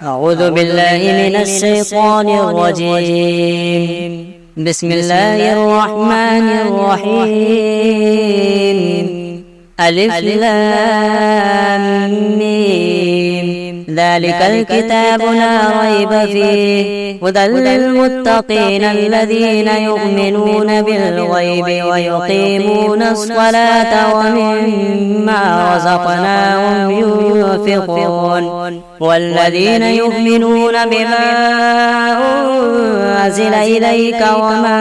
أعوذ بالله من الشيطان الرجيم. بسم الله الرحمن الرحيم. ألف لام ميم. ذلك الكتاب لا ريب فيه هدى للمتقين الذين يؤمنون بالغيب ويقيمون الصلاة ومما رزقناهم ينفقون والذين يؤمنون بما أنزل إليك وما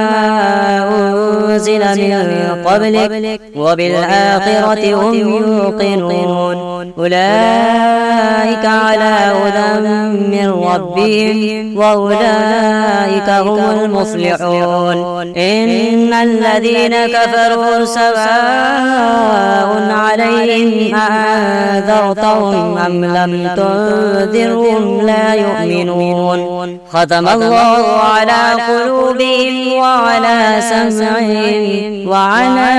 أنزل من قبلك وبالآخرة هم يوقنون أولئك على هدى من ربهم وأولئك هم المفلحون. إن الذين كفروا سواء عليهم أأنذرتهم أم لم تنذرهم لا يؤمنون. ختم الله على قلوبهم وعلى سمعهم وعلى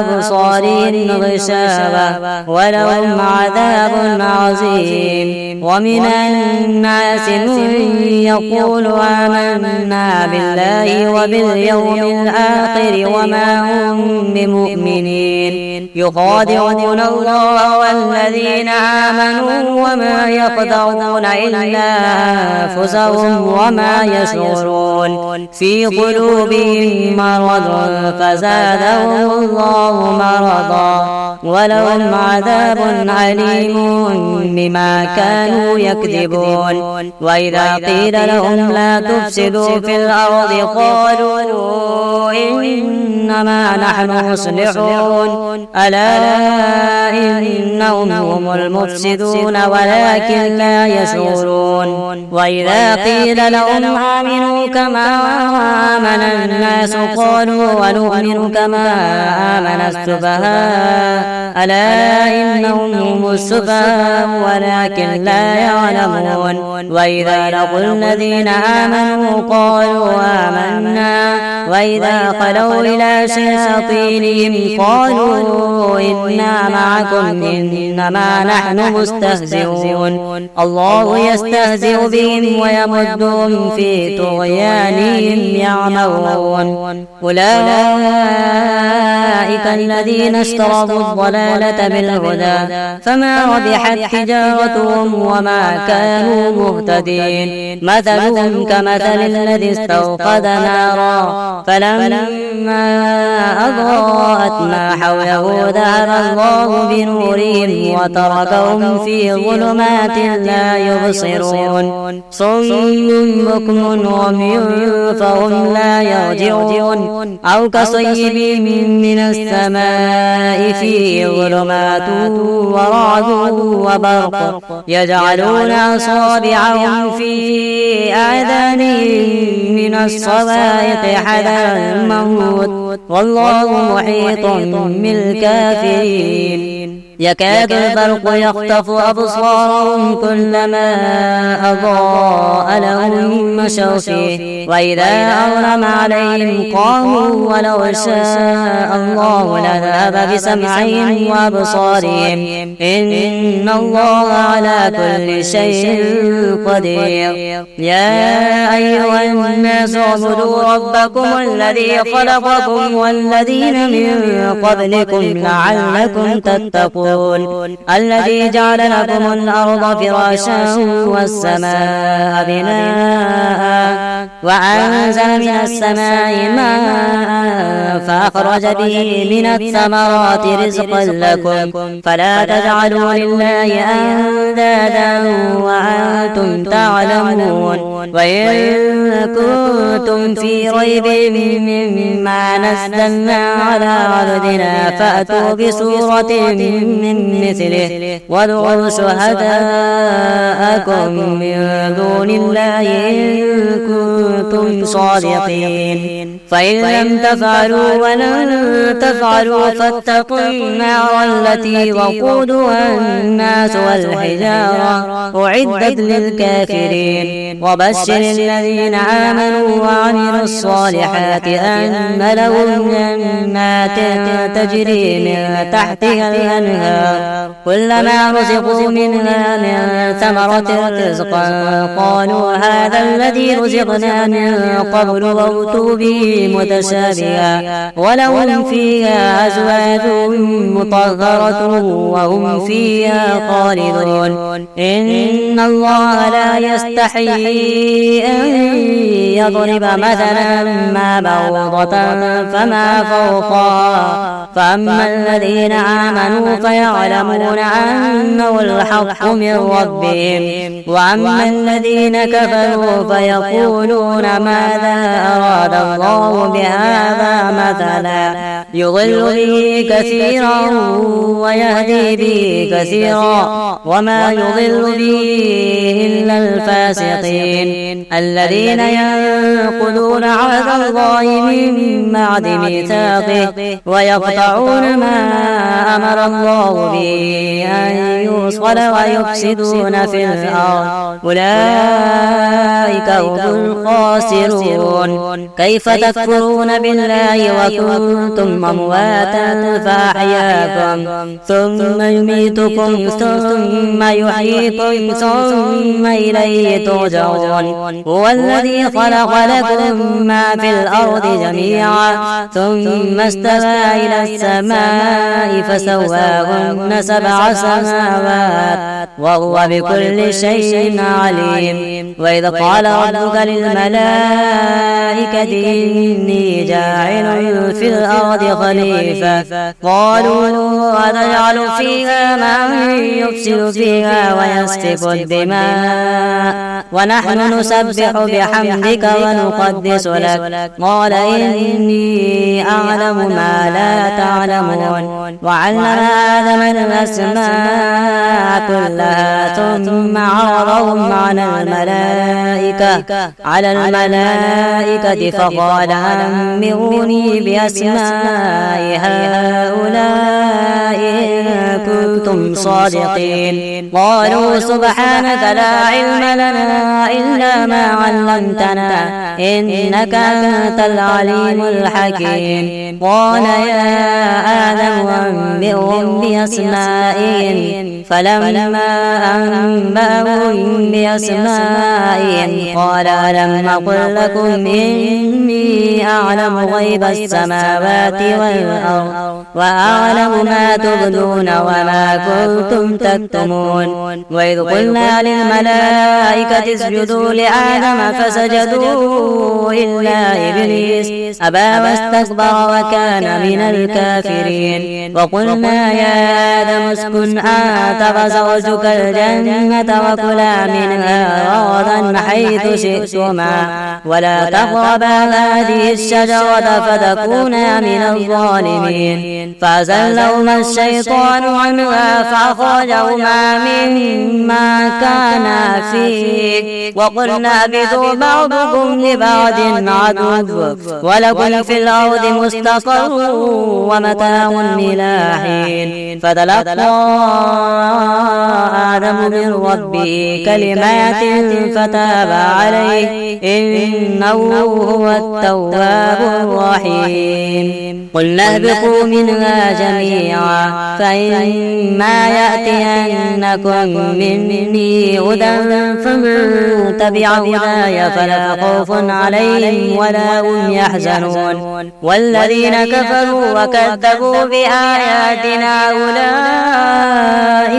أبصارهم غشاوة ولهم عذاب عظيم. ومن الناس من يقول آمنا بالله وباليوم الآخر وما هم بمؤمنين يخادعون الله والذين آمنوا وما يخدعون إلا أنفسهم وما يشعرون. في قلوبهم مرض فزادهم الله مرضا ولهم عذاب عليم بما كانوا يكذبون. وإذا قيل لهم لا تفسدوا في الأرض قالوا إنما نحن مصلحون ألا إنهم هم المفسدون ولكن لا يشعرون. وإذا قيل لهم آمنوا كما آمن الناس قالوا ونؤمن كما آمن السفهاء ألا إنهم هم السفهاء ولكن لا يعلمون. وإذا لقوا الذين آمنوا قالوا آمنا وإذا خلوا إلى شياطينهم قالوا إنا معكم إنما نحن مستهزئون. الله يستهزئ بهم ويمدهم في طغيانهم يعمهون. أولئك الذين اشتروا الضلالة بالهدى فما ربحت تجارتهم وما كانوا مهتدين. مثلهم كمثل الذي استوقد نارا فلما أضاءت ما حوله ذهب الله بنورهم وتركهم في ظلمات لا يبصرون. صم بكم عمي فهم لا يرجعون. أو كصيب من السماء فيه ظلمات ورعد وبرق يجعلون أصابعهم في آذانهم من الصواعق حذر الموت والله محيط بالكافرين. يكاد البرق يخطف أبصارهم كلما أضاء لهم مشوا فيه وإذا أظلم عليهم قاموا ولو شاء الله لذهب بسمعهم وأبصارهم إن الله على كل شيء قدير. يا أيها الناس اعبدوا ربكم الذي خلقكم والذين من قبلكم لعلكم تتقون. الذي جعل لكم الأرض فراشا والسماء بناء وأنزل من السماء ماء فأخرج به من الثمرات رزقا لكم فلا تجعلوا لله أندادا وأنتم تعلمون. وإن كنتم في ريب مما نزلنا على عبدنا فأتوا بسورة من مثله وادعوا شهداءكم من دون الله إن كنتم صادقين. فإن لم تفعلوا ولن تفعلوا فاتقوا النار التي وقودها الناس والحجارة أعدت للكافرين. وبشر الذين آمنوا وعملوا الصالحات أن لهم جنات تجري من تحتها الأنهار كلما رزقوا منها من ثمرة رزقا قالوا هذا الذي رزقنا من قبل وأتوا به متشابها ولهم فيها أزواج مطهرة وهم فيها خالدون. إن الله لا يستحيي أن يضرب مثلا ما بعوضة فما فوقها فأما الذين آمنوا فيعلمون أنه الحق من ربهم وأما الذين كفروا فيقولون ماذا أراد الله بهذا مثلا يضل به كثيرا ويهدي به كثيرا وما يضل به إلا الفاسقين الذين ينقضون عهد الله من بعد ميثاقه ويقطعون ما أمر الله به أن يوصل ويفسدون في الأرض أولئك هم الخاسرون. كيف تكفرون بالله وكنتم أمواتا فأحياكم ثم يميتكم ثم يحييكم ثم إليه ترجعون. هو الذي خلق لكم ما في الأرض جميعا ثم استوى إلى السماء فسواهن 7 سماوات وهو بكل شيء عليم. وإذ قال ربك للملائكة إني جاعل في الأرض خليفة قالوا أتجعل فيها من يفسد فيها ويسفك الدماء ونحن نسبح بحمدك ونقدس لك قال إني أعلم ما لا تعلمون. وعلم آدم الأسماء كلها ثم عرضهم على الملائكة فقال أنبئوني بأسماء هؤلاء إن كنتم صادقين. قالوا سبحانك لا علم لنا إلا ما علمتنا إنك أنت العليم الحكيم. قال يا آدم أنبئهم بأسمائهم فلما أنبأهم بأسمائهم قال ألم أقل لكم إني أعلم غيب السماوات والأرض وأعلم ما تبدون وما كنتم تكتمون. وإذ قلنا للملائكة اسجدوا لآدم فسجدوا إلا إبليس أبى واستكبر وكان من الكافرين. وقلنا يا آدم اسكن أنت وزوجك الجنة وكلا منها رغدا حيث شئتما ولا تقربا هذه الشجرة فتكونا من الظالمين. فأزلهما الشيطان عنها فأخرجهما مما كانا فيه وقلنا اهبطوا بعضكم لبعض عدو ولكم في الأرض مستقر ومتاع إلى حين. فتلقى آدم من ربه كلمات فتاب عليه إنه هو التواب الرحيم. قلنا اهبطوا منها جميعا فإما يأتينكم مني هدى فمن تبع هداي فلا خوف عليهم ولا هم يحزنون. والذين كفروا وكذبوا بآياتنا أولئك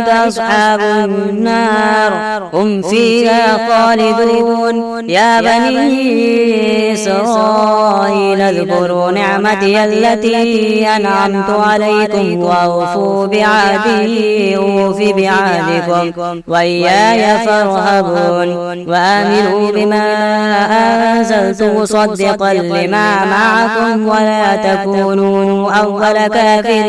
أصحاب النار هم فيها خالدون. يا بني إسرائيل اذكروا نعمتي التي أنعمت عليكم وأوفوا بعهدي أوف بعهدكم وإياي فارهبون. وآمنوا بما أنزلت مصدقا لما معكم ولا تكونوا أول كافر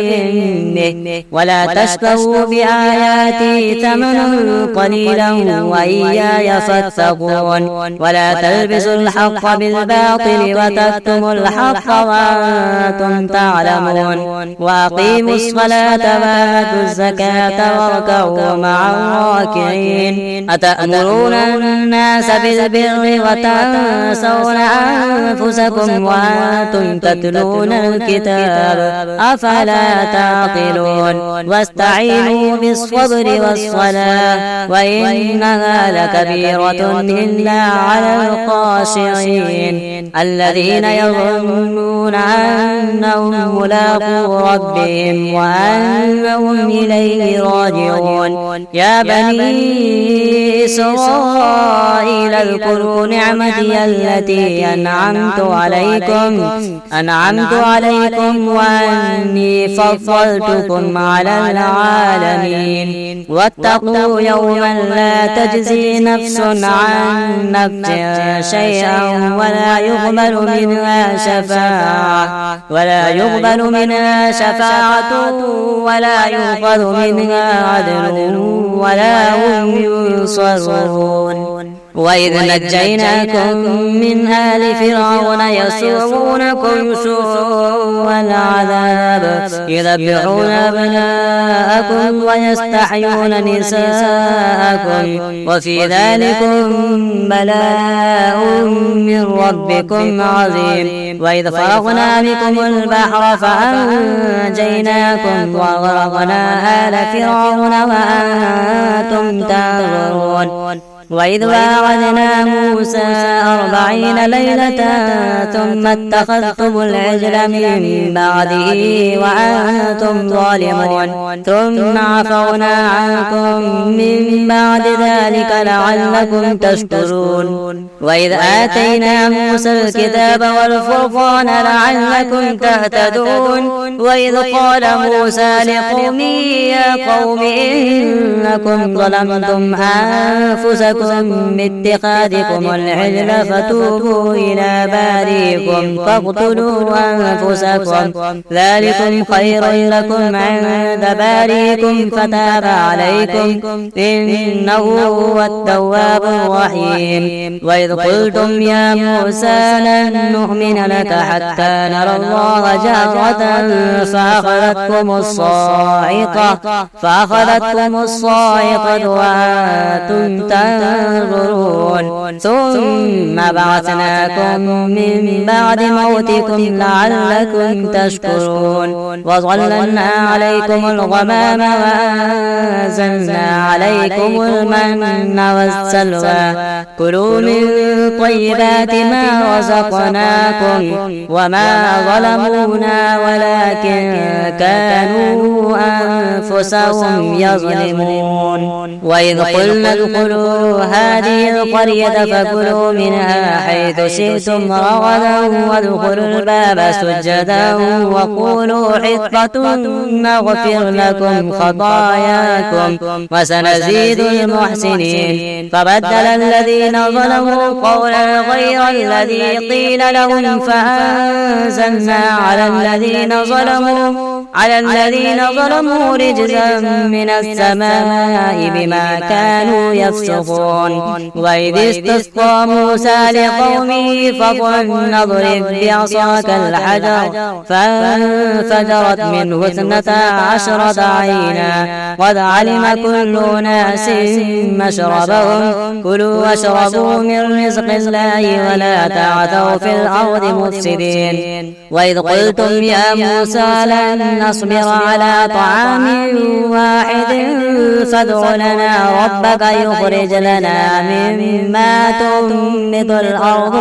به ولا تشتروا بآياتي ثمنا قليلا وإياي فاتقون. ولا تلبسوا الحق بالباطل وتكتموا الحق وأنتم تعلمون وأقيموا الصلاة وآتوا الزكاة واركعوا مع الراكعين أتأمرون الناس بالبر وتنسون أنفسكم وأنتم تتلون الكتاب أفلا تعقلون واستعينوا بالصبر والصلاة وإنها لكبيرة إلا على الخاشعين الذين يظنون أنهم ملاقو ربهم وأنهم إليه راجعون يا بني إسرائيل اذكروا نعمتي التي أنعمت عليكم وأني فضلتكم على العالمين واتقوا يوما لا تجزي نفس عن نفس شيئا ولا يقبل منها شفاعة ولا يؤخذ منها عدل ولا هم ينصرون وإذ نجيناكم من آل فرعون يسومونكم سوء العذاب يذبحون أبناءكم ويستحيون نساءكم وفي ذلكم بلاء من ربكم عظيم وإذ فرغنا بكم البحر فأنجيناكم وأغرقنا آل فرعون وأنتم تنظرون وإذ واعدنا موسى 40 ليلة ثم اتخذتم العجل من بعده وأنتم ظالمون ثم عفونا عنكم من بعد ذلك لعلكم تشكرون وإذ آتينا موسى الكتاب والفرقان لعلكم تهتدون وإذ قال موسى لقومه يا قوم إنكم ظلمتم أنفسكم باتخاذكم العجل فتوبوا إلى بارئكم فاقتلوا أنفسكم ذلكم خير لكم عند بارئكم فتاب عليكم إنه هو التواب الرحيم وإذ قلتم يا موسى لن نؤمن لك حتى نرى الله جهرة فأخذتكم الصاعقة وأنتم تنظرون ثم بعثناكم من بعد موتكم لعلكم تشكرون وظللنا عليكم الغمام وأنزلنا عليكم المن والسلوى كلوا من طيبات ما رزقناكم وما ظلمونا ولكن كانوا أنفسهم يظلمون وإذ قلنا ادخلوا هذه القرية فكلوا منها حيث شئتم رغدا وادخلوا الباب سجدا وقولوا حطة نغفر لكم خطاياكم وسنزيد المحسنين فبدل الذين ظلموا قولا غير الذي قيل لهم فأنزلنا على الذين ظلموا رجزا من السماء بما كانوا يفسقون وإذ استسقى موسى لقومه فقل اضرب بعصاك الحجر فانفجرت منه 12 عينا قد علم كل أناس مشربهم كلوا واشربوا من رزق الله ولا تعثوا في الأرض مفسدين وإذ قلتم يا موسى لن نصبر على طعام واحد فادع لنا ربك يخرج لنا مما تنبت الأرض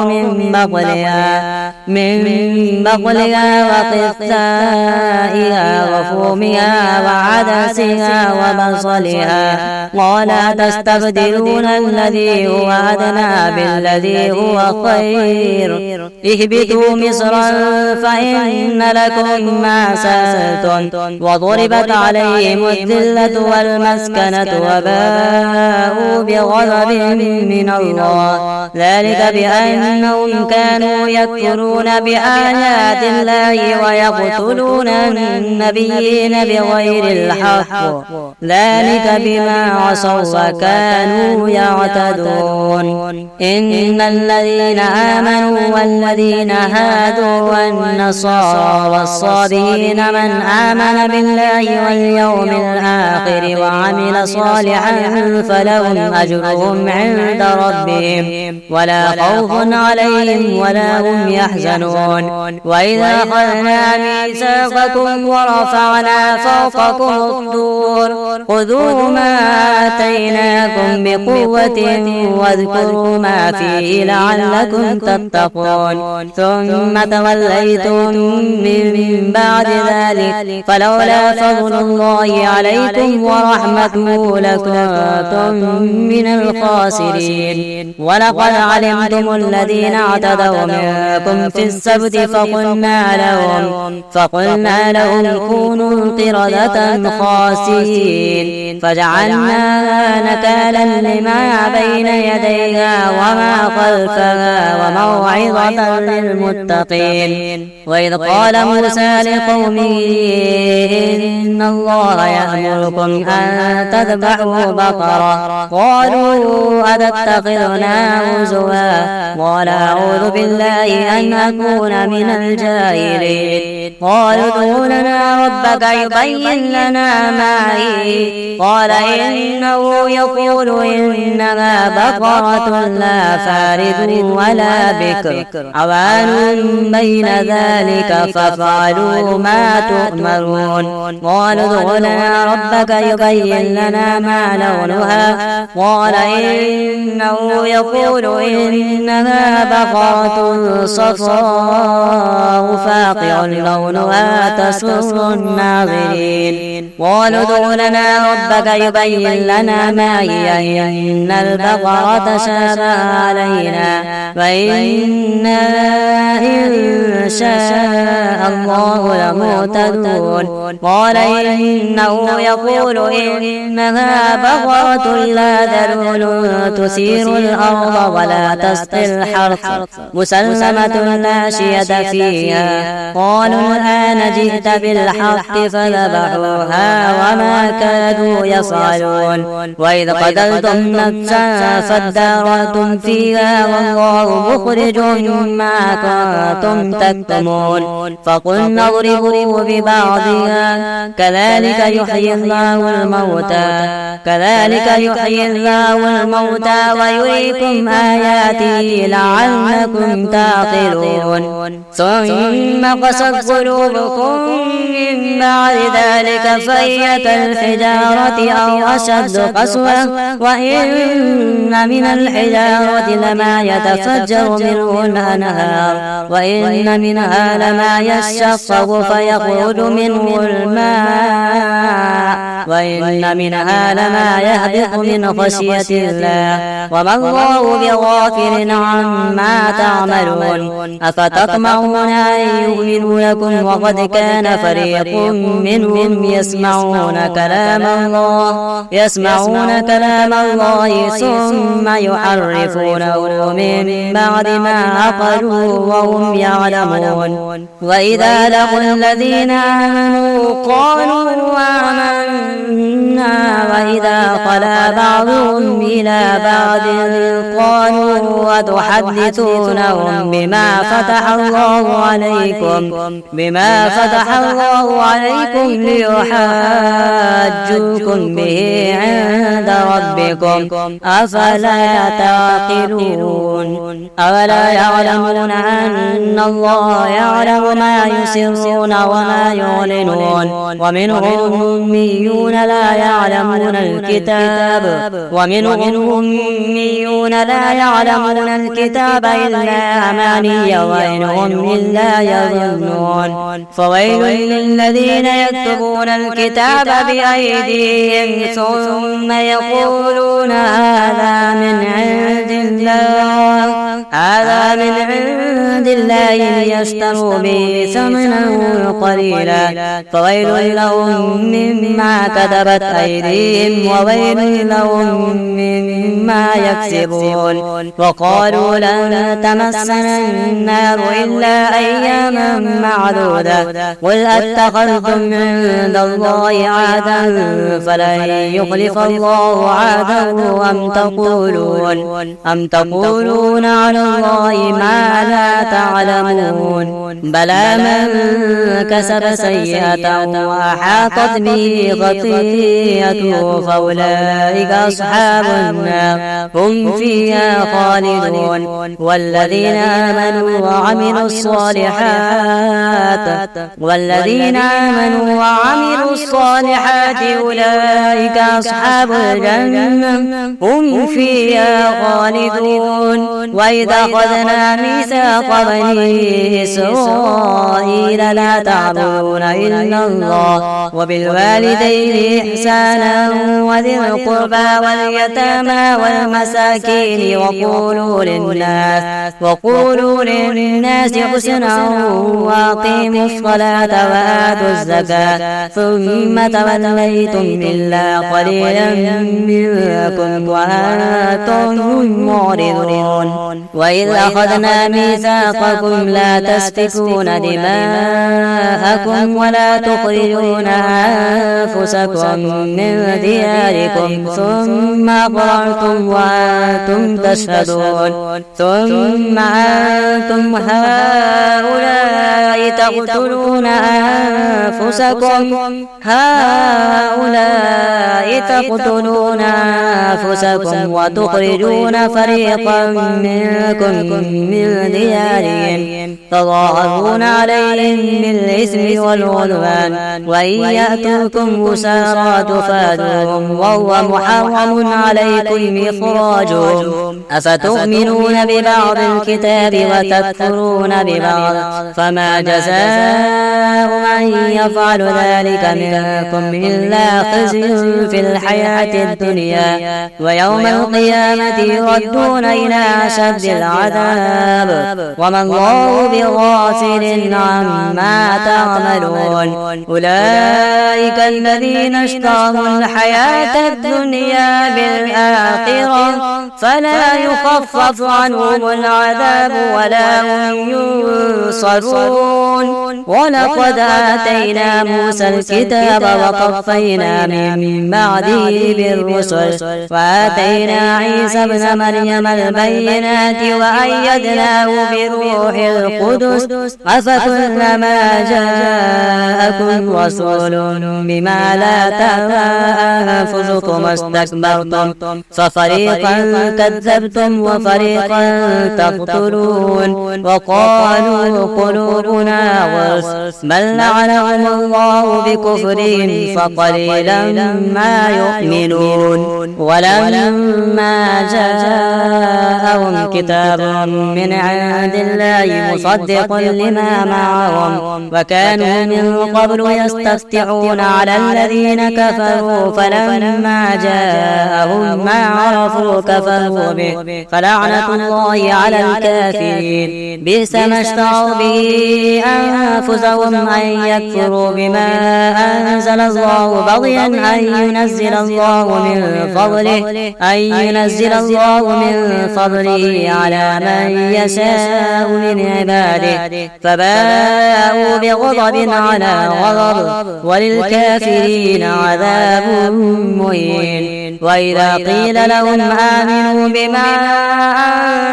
من بقلها وقثائها وفومها وعدسها وبصلها قال تستبدلون الذي هو أدنى بالذي هو خير اهبطوا مصرا فإن لكم ما سألتم استكبرتم وضربت عليهم الذلة والمسكنة وباءوا بغضب من الله ذلك بأنهم كانوا يكفرون بآيات الله ويقتلون النبيين بغير الحق ذلك بما عصوا وكانوا يعتدون إن الذين آمنوا والذين هادوا والنصارى والصابئين من آمن بالله واليوم الآخر وعمل صالحا فلهم أجرهم عند ربهم ولا خوف عليهم ولا هم يحزنون وإذا أخذنا ميثاقكم ورفعنا فوقكم الطور خذوا ما آتيناكم بقوة واذكروا ما فيه لعلكم تتقون ثم توليتم من بعد ذلك فلولا فضل الله عليكم ورحمته لكنتم من الخاسرين ولقد علمتم الذين اعتدوا منكم في السبت فقلنا لهم كونوا قردة خاسئين فجعلناها نكالا لما بين يديها وما خلفها وموعظة للمتقين وإذ قال موسى لقومه إن الله يأمركم أن تذبحوا بقرة قالوا أتتخذنا هزوا قال أعوذ بالله أن أكون من الجاهلين قالوا ادع لنا ربك يبين لنا ما هي قال إنه يقول إنها بقرة لا فارض ولا بكر عوان بين ذلك فافعلوا ما تؤمرون قالوا ادع لنا ربك يبين لنا ما لونها قال إنه يقول إنها بقرة صفراء فاقع لونها تسر الناظرين قالوا ادع لنا ربك يبين لنا ما هي إن البقرة تشابه علينا وإنا إن شاء الله لمهتدون قال إنه يقول إنها بقرة لا ذلول تثير الأرض ولا تسقي الحرث مسلمة لا شية فيها قالوا الآن جئت بالحق فذبحوها وما كادوا يفعلون وإذ قتلتم نفسا فادارأتم فيها والله مخرج ما كنتم تكتمون فقلنا اضربوا ببعضها كذلك يحيي الله الموتى ويريكم آياته لعلكم تعقلون ثم قست قلوبكم من بعد ذلك فهي كالحجارة أو أشد قسوة وإن من الحجارة لما يتفجر منه الأنهار وإن منها لما يشقق فيخرج منه الماء وإن منها لما يهبط من خشية الله وما الله بغافل عما تعملون أفتطمعون أن يؤمنوا لكم وقد كان فريق منهم يسمعون كلام الله ثم يحرفونه من بعد ما عقلوا وهم يعلمون وإذا لقوا الذين آمنوا قالوا آمنا وإذا خلا بعضهم إلى بعض قالوا أتحدثونهم بما فتح الله عليكم ليحاجوكم به عند ربكم أفلا تعقلون أولا يعلمون أن الله يعلم ما يسرون وما يعلنون ومنهم أميون لا يعلمون الكتاب إلا أماني وإنهم إلا يظنون فويل للذين يكتبون الكتاب بأيديهم ثم يقولون هذا من عند الله هذا من عند الله ليشتروا به ثمنا قليلا فويل لهم مما كتبت أيديهم وويل لهم مما يكسبون. وقالوا لن تمسنا النار إلا أياما معدودة قل أتخذتم عند الله عهدا فلن يخلف الله عهده أم تقولون على الله ما لا تعلمون. بلى من كسب سيئة وأحاطت به خطيئته فأولئك أصحاب النار هم فيها خالدون. والذين آمنوا وعملوا الصالحات أولئك أصحاب الجنة هم فيها خالدون. وإذا أخذنا ميثاق بني إسرائيل لا تعبدون إلا الله وبالوالدين إحسانا وذي القربى واليتامى والمساكين وقولوا للناس حسنا وأقيموا الصلاة وآتوا الزكاة ثم توليتم إلا قليلا منكم وأنتم معرضون. وإذ أخذنا ميثاقكم لا تسفكون دماءكم ولا تخرجون أنفسكم من دياركم ثم أقررتم وأنتم تشهدون. ثم أنتم هؤلاء تقتلون أنفسكم وتخرجون فريقا منكم من ديارهم تظاهرون عليهم بالإثم والعدوان وإن يأتوكم أسارى تفادوهم وهو محرم عليكم إخراجهم أفتؤمنون ببعض الكتاب وتكفرون ببعض فما جزاء من يفعل ذلك منكم إلا خزي في الحياة الدنيا ويوم القيامة يردون إلى أشد العذاب وما الله بغافل عما تعملون. أولئك الذين اشتروا الحياة الدنيا بالآخرة فلا يخفف عنهم العذاب ولا هم ينصرون. ولقد آتينا موسى الكتاب وقفينا من بعده بالرسل وآتينا عيسى ابن مريم البينات وأيدناه بروح القدس أفكلما جاءكم رسول بما لا تهوى أنفسكم استكبرتم ففريقا كذبتم وفريقا تقتلون. وقالوا قلوبنا غلف بل لعنهم الله بكفرهم فقليلا ما يؤمنون. ولما جاءهم كتاب من عند الله مصدق لما معهم وكانوا من قبل يستفتحون على الذين كفروا فلما جاءهم ما عرفوا كفروا به فلعنة الله على الكافرين. بئس ما اشتروا به أنفسهم أن يكفروا بما أنزل الله بغيا أن ينزل الله من فضله على من يشاء من عباده فباءوا بغضب على غضب وللكافرين عذاب مهين. وإذا قيل لهم آمنوا بما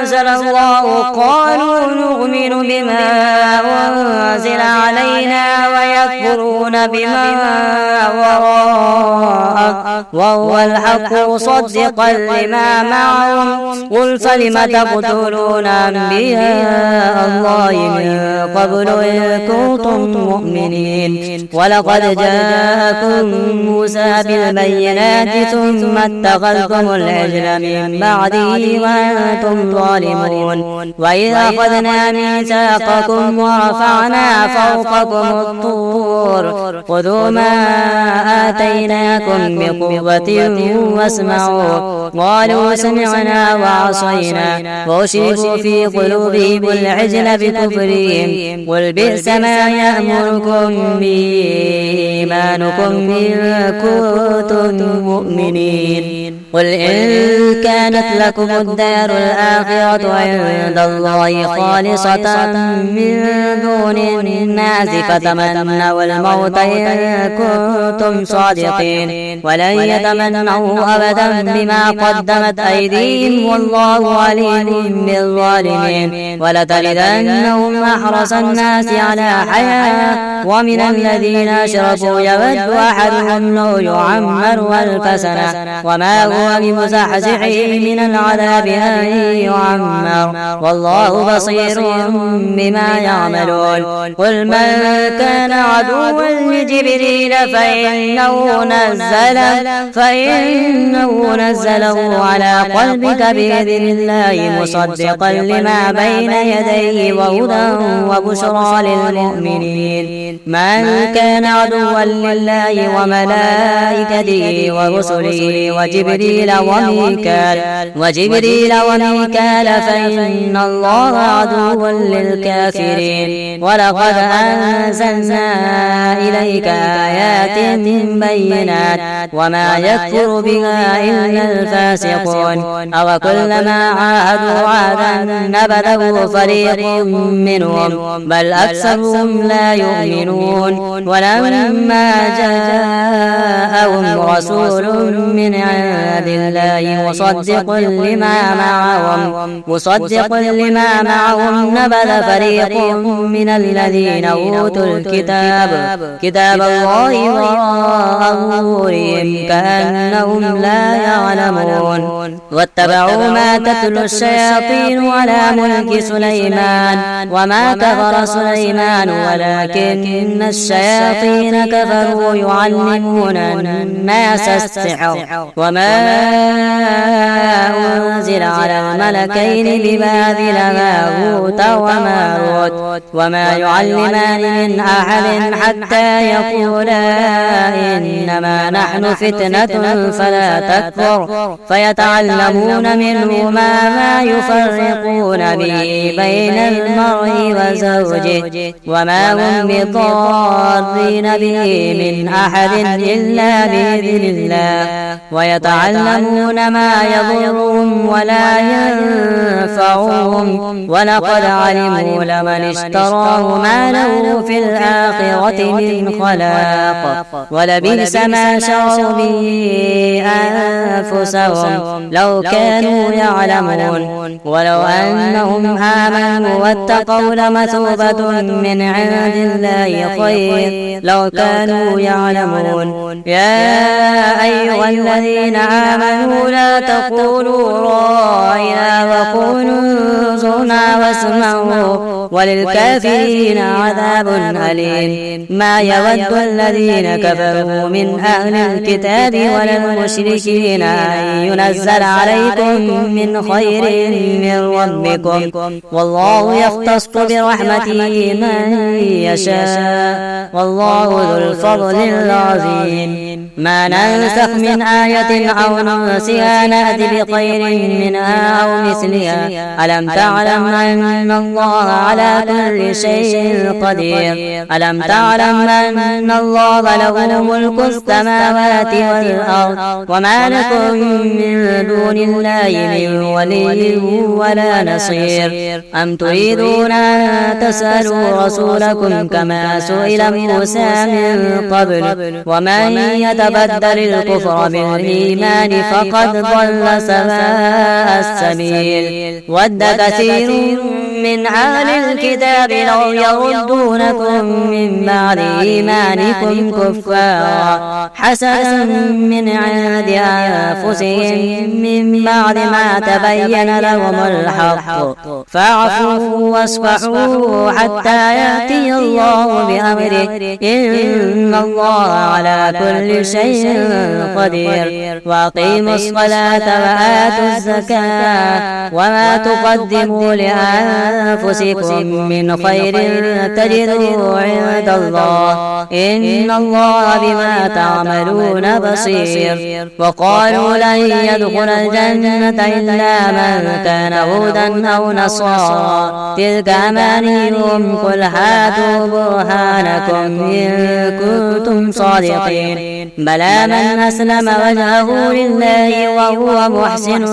أنزل الله قالوا نؤمن بما أنزل علينا ويكفرون بما وراءه وهو الحق مصدقا لما معهم قل فلم تقتلون أنبياء الله من قبل إن كنتم مؤمنين. ولقد جاءكم موسى بالبينات ثم اتخذتم العجل من بعده وأنتم ظالمون. وإذ أخذنا ميثاقكم ورفعنا فوقكم الطور خذوا ما آتيناكم بقوة واسمعوا. قالوا سمعنا وعصينا وأشربوا في قلوبهم العجل بكفرهم. قل بئس ما يأمركم به إيمانكم إن كنتم مؤمنين. قل إن كانت لكم الدار الآخرة عند الله خالصة من دون الناس فتمنوا الموت إن كنتم صادقين ولن يتمنوا أبدا بما قدمت أيديهم والله عليم بالظالمين. ولتجدنهم أحرص الناس على حياة ومن الذين أشركوا يود أحدهم لو يعمر 1000 سنة وما هو بمزحزحه من العذاب أن يعمر والله بصير بما يعملون. قل من كان عدوا لجبريل فإنه نزله على قلبك بإذن الله مصدقا لما بين يديه وهدى وبشرى للمؤمنين. من كان عدوا لله وملائكته ورسله وجبريل وميكال فإن الله عدو للكافرين. ولقد أنزلنا إليك آيات بينات وما يكفر بها إلا الفاسقون. أو كلما عاهدوا عهدا نبذه فريق منهم بل أكثرهم لا يؤمنون. ولما جاءهم رسول من عند الله مصدق لما معهم نبذ فريق من الذين أوتوا كتاب الله وراء ظهورهم كأنهم لا يعلمون. واتبعوا ما تتلو الشياطين على ملك سليمان وما كفر سليمان ولكن الشياطين كفروا يعلمون الناس السحر وما أنزل على الملكين ببابل هاروت وماروت وما يعلمان من أحد حتى يقولا إنما نحن فتنة فلا تكفر فيتعلمون منهما ما يفرقون به بين المرء وزوجه وما هم بضارين به من أحد إلا بإذن الله ويتعلمون ما يضرهم ولا ينفعهم ولقد علموا لمن اشتراه ما له في الآخرة من خلاق ولبئس ما شروا به أنفسهم لو كانوا يعلمون. ولو أنهم آمنوا واتقوا لمثوبة من عند الله خير لو كانوا يعلمون. يا أيها الذين آمنوا لا تقولوا راعنا وقولوا انظرنا واسمعوا وللكافرين عذاب أليم. ما يود الذين كفروا من أهل الكتاب ولا المشركين أن ينزل عليكم من خير من ربكم والله يختص برحمته من يشاء والله ذو الفضل العظيم. ما ننسخ من آية أو ننسها نأتي بخير منها أو مثلها ألم تعلم أن الله على كل شيء قدير. ألم تعلم أن الله له ملك السماوات والأرض وما لكم من دون الله من ولي ولا نصير. أم تريدون أن تسألوا رسولكم كما سئل موسى من قبل ومن يتبدل الكفر بالإيمان فقد ضل سواء السبيل. ود كثير من أهل الكتاب لو يردونكم من بعد إيمانكم كفارا حسدا من عند أنفسهم من بعد ما تبين لهم الحق فاعفوا واصفحوا حتى يأتي الله بأمره إن الله على كل شيء قدير. وأقيموا الصلاة وآتوا الزكاة وما تقدموا لأنفسكم أنفسكم من خير تجدوه عند الله إن الله بما تعملون بصير. وقالوا لن يدخل الجنة إلا من كان هودا أو نصارى تلك أمانيهم قل هاتوا برهانكم إن كنتم صادقين بلى من أسلم وجهه لله وهو محسن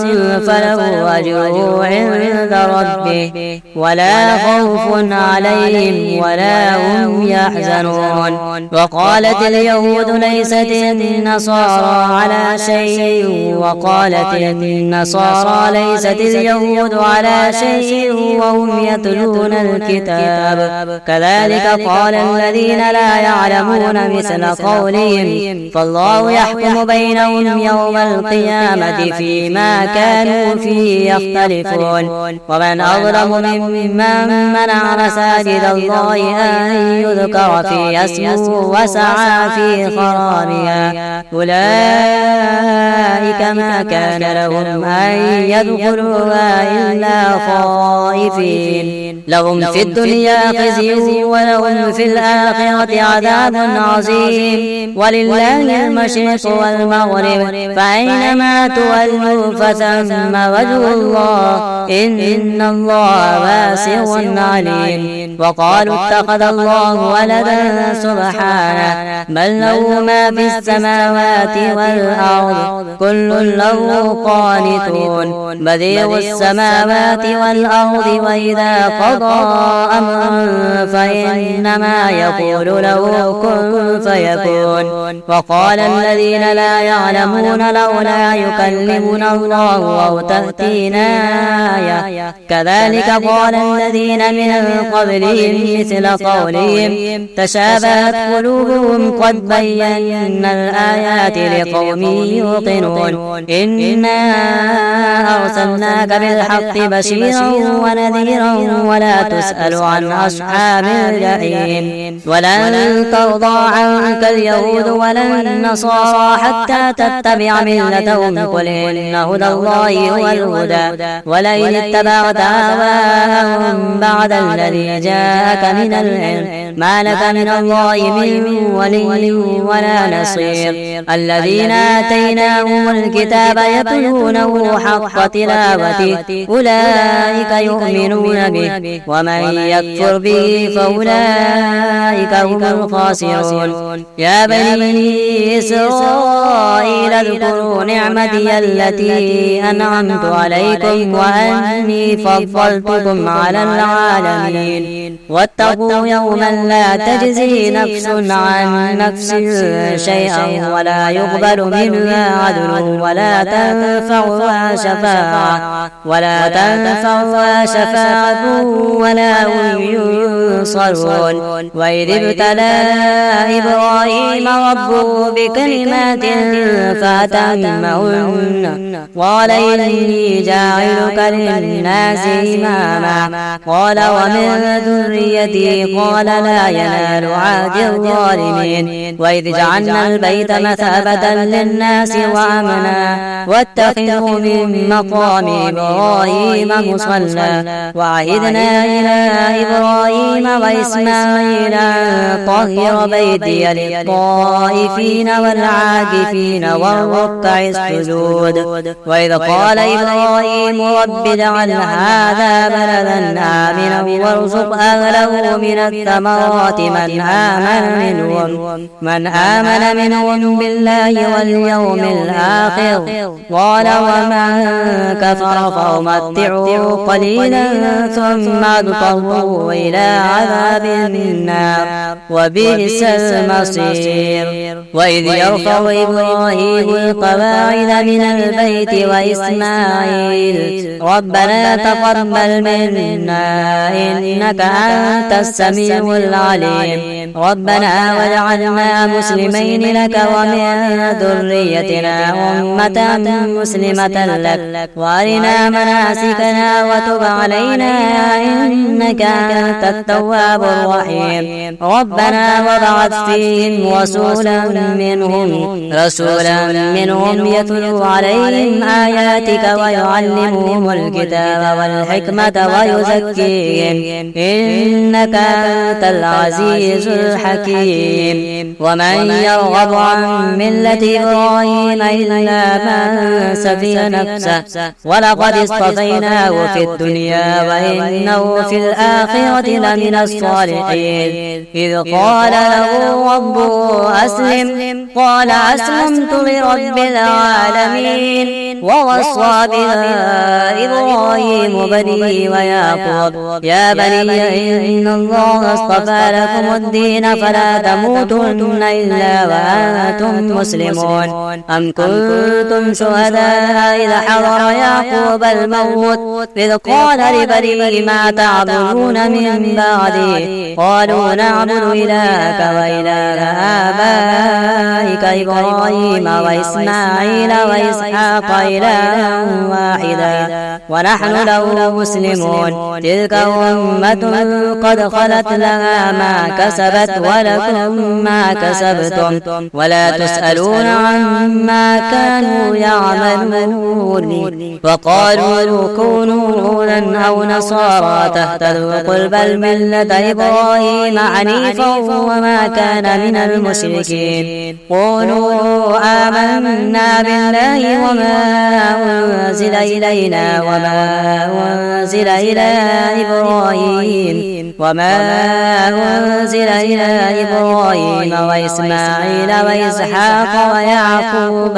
فله أجره عند ربه ولا خوف عليهم ولا هم يحزنون. وقالت اليهود ليست النصارى على شيء وقالت النصارى ليست اليهود على شيء وهم يتلون الكتاب كذلك قال الذين لا يعلمون مثل قولهم فالله يحكم بينهم يوم القيامة فيما كانوا فيه يختلفون. ومن أظلم ممن منع مساجد الله أن يذكر فيها اسمه وسعى في خرابها أولئك ما كان لهم أن يدخلوها إلا خائفين لهم في الدنيا خزي ولهم في الآخرة عذاب عظيم ولله المشرق والمغرب فأينما تولوا فثم وجه الله إن الله واسع عليم. وقالوا اتخذ الله ولدا سبحانه بل له ما في السماوات والأرض كل له قانتون بديع السماوات والأرض وإذا قضى أمرا فإنما يقول له كن فيكون. وقال الذين لا يعلمون لولا يكلمنا الله أو تأتينا آية كذلك قال الذين من قبلهم مثل قولهم تشابهت قلوبهم قد بينا الآيات لقوم يوقنون إنا أرسلناك بالحق بشيرا ونذيرا ولا تسأل عن أصحاب الجحيم. ولن ترضى عنك اليهود ولا النصارى حتى تتبع ملتهم قل إن هدى الله هو الهدى ولئن اتبعت أهواءهم بعد الذي جاءك من العلم ما لك من الله من ولي ولا نصير. الذين آتيناهم الكتاب يتلونه حق تلاوته أولئك يؤمنون به ومن يكفر به فأولئك هم الخاسرون. يا بني إسرائيل اذكروا نعمتي التي أنعمت عليكم وأني فضلتكم على العالمين واتقوا يوما لا تجزي نفس عن نفس شيئا ولا يقبل منها عدل ولا تنفعها شفاعة ولا هم ينصرون. وإذ ابتلى إبراهيم ربه بكلمات فأتمهن قال إني جاعلك للناس إماما قال ومن ذريتي قال لا ينال عهد الظالمين. وإذ جعلنا البيت مثابة للناس وأمنا واتخذوا من مقام إبراهيم مصلى وعهدنا إلى إبراهيم وإسماعيل أن طهر بيتي للطائفين والعاكفين والركع السجود. وإذ قال إبراهيم رب اجعل هذا بلدا آمنا وارزق أهله من الثمرات من آمن منهم بالله واليوم الآخر قال ومن كفر فأمتعه قليلا ثم اضطره إلى عذاب النار وبئس المصير. وإذ يرفع إبراهيم القواعد من البيت وإسماعيل ربنا تقبل منا إنك أنت السميع العليم. ربنا واجعلنا مسلمين لك ومن ذريتنا أمة مسلمة لك وارنا مناسكنا وتب علينا إنك أنت التواب الرحيم ربنا وابعث فيهم رسولا منهم يتلو عليهم آياتك ويعلمهم الكتاب والحكمة ويزكيهم إنك أنت العزيز الحكيم ومن يرغب عن ملة إبراهيم إلا من سفه نفسه ولقد اصطفيناه في الدنيا وإنه في الآخرة لمن الصالحين إذ قال له ربه أسلم قال أسلمت لرب العالمين ووصى بها إبراهيم بنيه ويعقوب يا بني إن الله اصطفى لكم الدين فلا تموتن إلا وأنتم مسلمون أم كنتم شهداء إذ حضر يعقوب الموت إذ قال لبنيه ما تعبدون من بعدي قالوا نعبد إلهك وإله آبائك إبراهيم وإسماعيل وإسحاق إلها واحدا ونحن له مسلمون تلك أمة قد خلت لها ما كسبت ولكم ما كسبتم ولا تسألون عما كانوا يعملون وقالوا كونوا هودا أو نصارى تهتدوا قل بل ملة إبراهيم حنيفا وما كان من المشركين قولوا آمنا بالله وما أنزل إلينا وما أنزل إلى إبراهيم وإسماعيل وإسحاق ويعقوب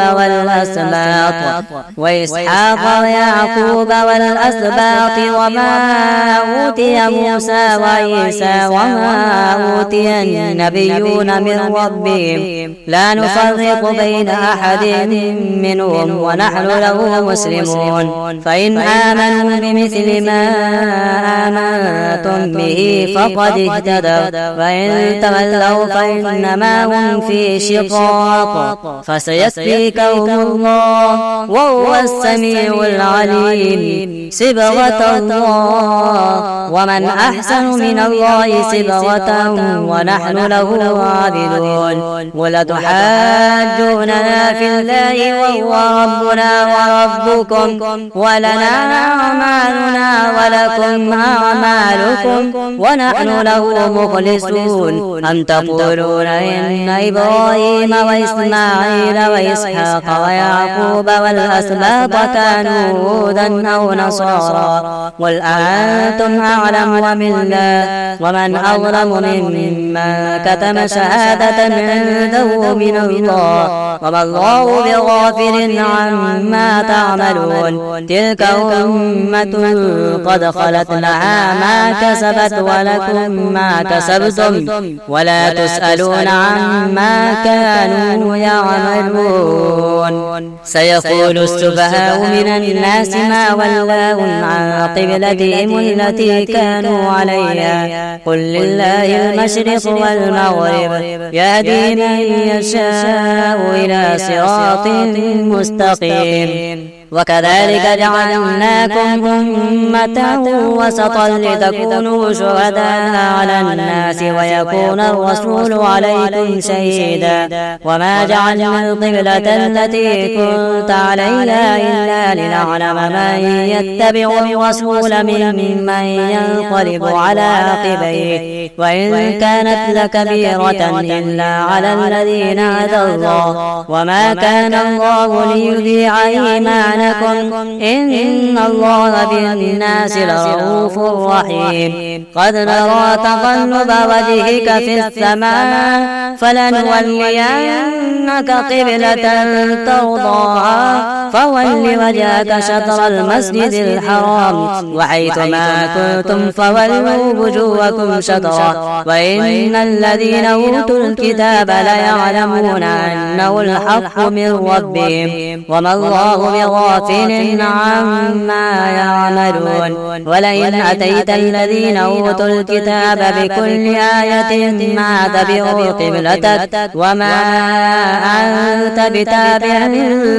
والأسباط وما أوتي موسى وعيسى وما أوتي النبيون من ربهم لا نفرق بين أحد منهم ونحن له مسلمون فإن آمنوا بمثل ما آمنتم به فقد اهتدوا وإن تولوا فإنما هم في شقاق فسيكفيكهم الله وهو السميع العليم صبغة الله ومن أحسن من الله صبغة ونحن له عابدون ولتحاجوننا في الله وهو ربنا وربكم ولنا أعمالنا ولكم أعمالكم ونحن له مخلصون أم تقولون إن إبراهيم وإسماعيل وإسحاق ويعقوب والأسباط كانوا هودا أو نصارى قل أنتم أعلم أم الله ومن أظلم ممن كتم شهادة عنده من الله وما الله بغافل عما تعملون تلك أمة قد خلت لها ما كسبت ولكم ما كسبتم ولا تسألون عما كانوا يعملون سيقول السفهاء من الناس ما ولاهم عن قبلتهم التي كانوا عليها قل لله المشرق والمغرب يهدي من يشاء إلى صراط مستقيم وكذلك جعلناكم أمة وسطا لتكونوا شهداء على الناس ويكون الرسول عليكم شهيدا وما جعلنا القبلة التي كنت عليها إلا لنعلم من يتبع الرسول ممن ينقلب على عقبيه وإن كانت لكبيرة إلا على الذين هدى الله وما كان الله ليذيع إيمانكم إن الله بالناس لرؤوف رحيم قد نرى تقلب وجهك في السماء فلنولينك قبلة ترضاها فول وجهك شطر المسجد الحرام وحيثما كنتم فولوا وجوهكم شطره وإن الذين أوتوا الكتاب ليعلمون أنه الحق من ربهم وما الله بغافل بغافل عما يعملون ولئن أتيت الذين أوتوا الكتاب بكل آية ما تبعوا قبلتك وما أنت بتابع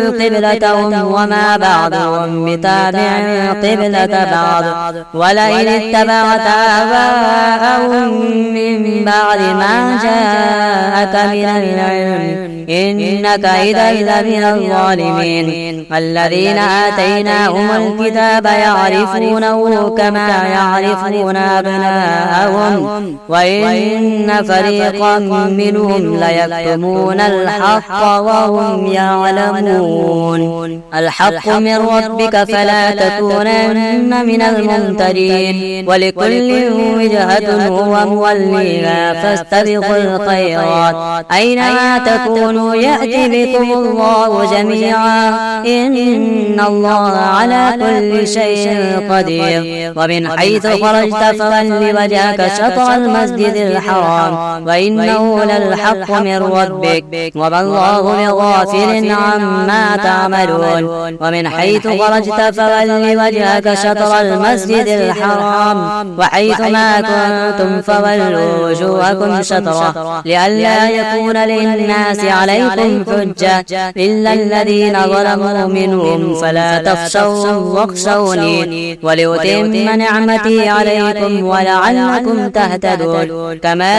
قبلتهم وما بعضهم بتابع قبلة بعض ولئن اتبعت آباءهم من بعد ما جاءك من العلم إنك إذا لمن الظالمين الذين آتيناهم الكتاب يعرفونه كما يعرفون أبناءهم وإن فريقا منهم ليكتمون الحق وهم يعلمون الحق من ربك فلا تكونن من الممترين ولكل وجهة هو موليها فاستبقوا الخيرات أينما تكونوا يأتي بكم الله جميعا إن الله على كل شيء قدير ومن حيث خرجت فول وجهك شطر المسجد الحرام وإنه للحق من ربك وما الله بغافل عما تعملون ومن حيث خرجت فول وجهك شطر المسجد الحرام وحيث ما كنتم فولوا وجوهكم شطره لئلا يكون للناس عليكم حجة إلا الذين ظلموا منهم فلا تخشوهم واخشوني ولأتم نعمتي عليكم ولعلكم تهتدون كما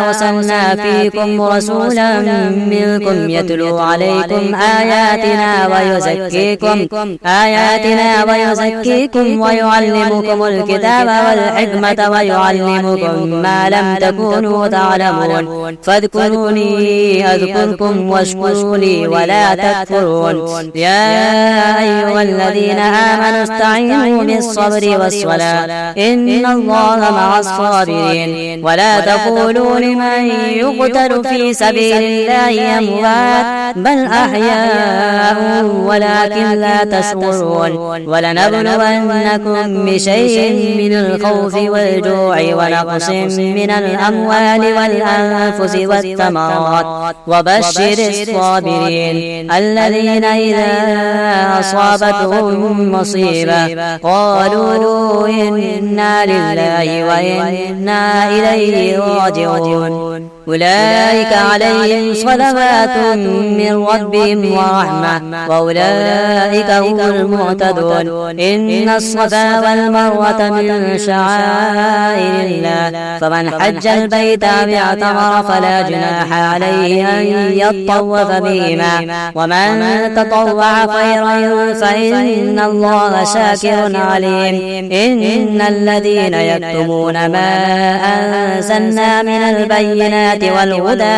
أرسلنا فيكم رسولا منكم يتلو عليكم آياتنا ويزكيكم ويعلمكم الكتاب والحكمة ويعلمكم ما لم تكونوا تعلمون فاذكروني أذكركم واشكروا لي ولا تكفرون يا أيها الذين آمنوا استعينوا بالصبر والصلاة إن الله مع الصابرين ولا تقولوا لمن يقتل في سبيل الله أموات بل أحياء ولكن لا تشعرون ولنبلونكم بشيء من الخوف والجوع ونقص من الأموال والأنفس والثمرات وبشر الصابرين الذين إذا أصابتهم مصيبة قالوا إنا لله وإنا إليه راجعون أولئك عليهم صلوات من ربهم ورحمة وأولئك هم المهتدون إن الصفا والمروة من شعائر الله فمن حج البيت أو اعتمر فلا جناح عليه أن يطوف بهما ومن تطوع خيرا فإن الله شاكر عليم إن الذين يكتمون ما أنزلنا من البينات والهدى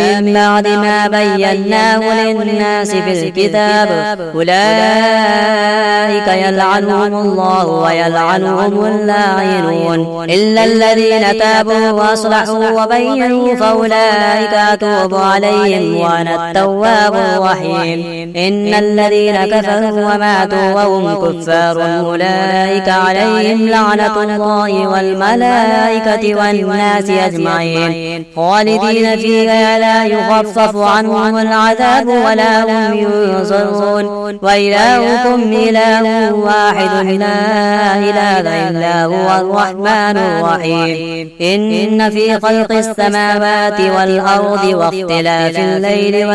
من بعد ما بيناه للناس في الكتاب أولئك يلعنهم الله ويلعنهم اللاعنون إلا الذين تابوا وأصلحوا وبينوا فأولئك أتوب عليهم وأنا التواب الرحيم إن الذين كفروا وماتوا وهم كفار أولئك عليهم لعنة الله والملائكة والناس أجمعين خالدين فيها لا يخفف عنهم العذاب ولا هم ينظرون وإلهكم إله واحد لا إله إلا هو الرحمن الرحيم إن في خلق السماوات والأرض واختلاف الليل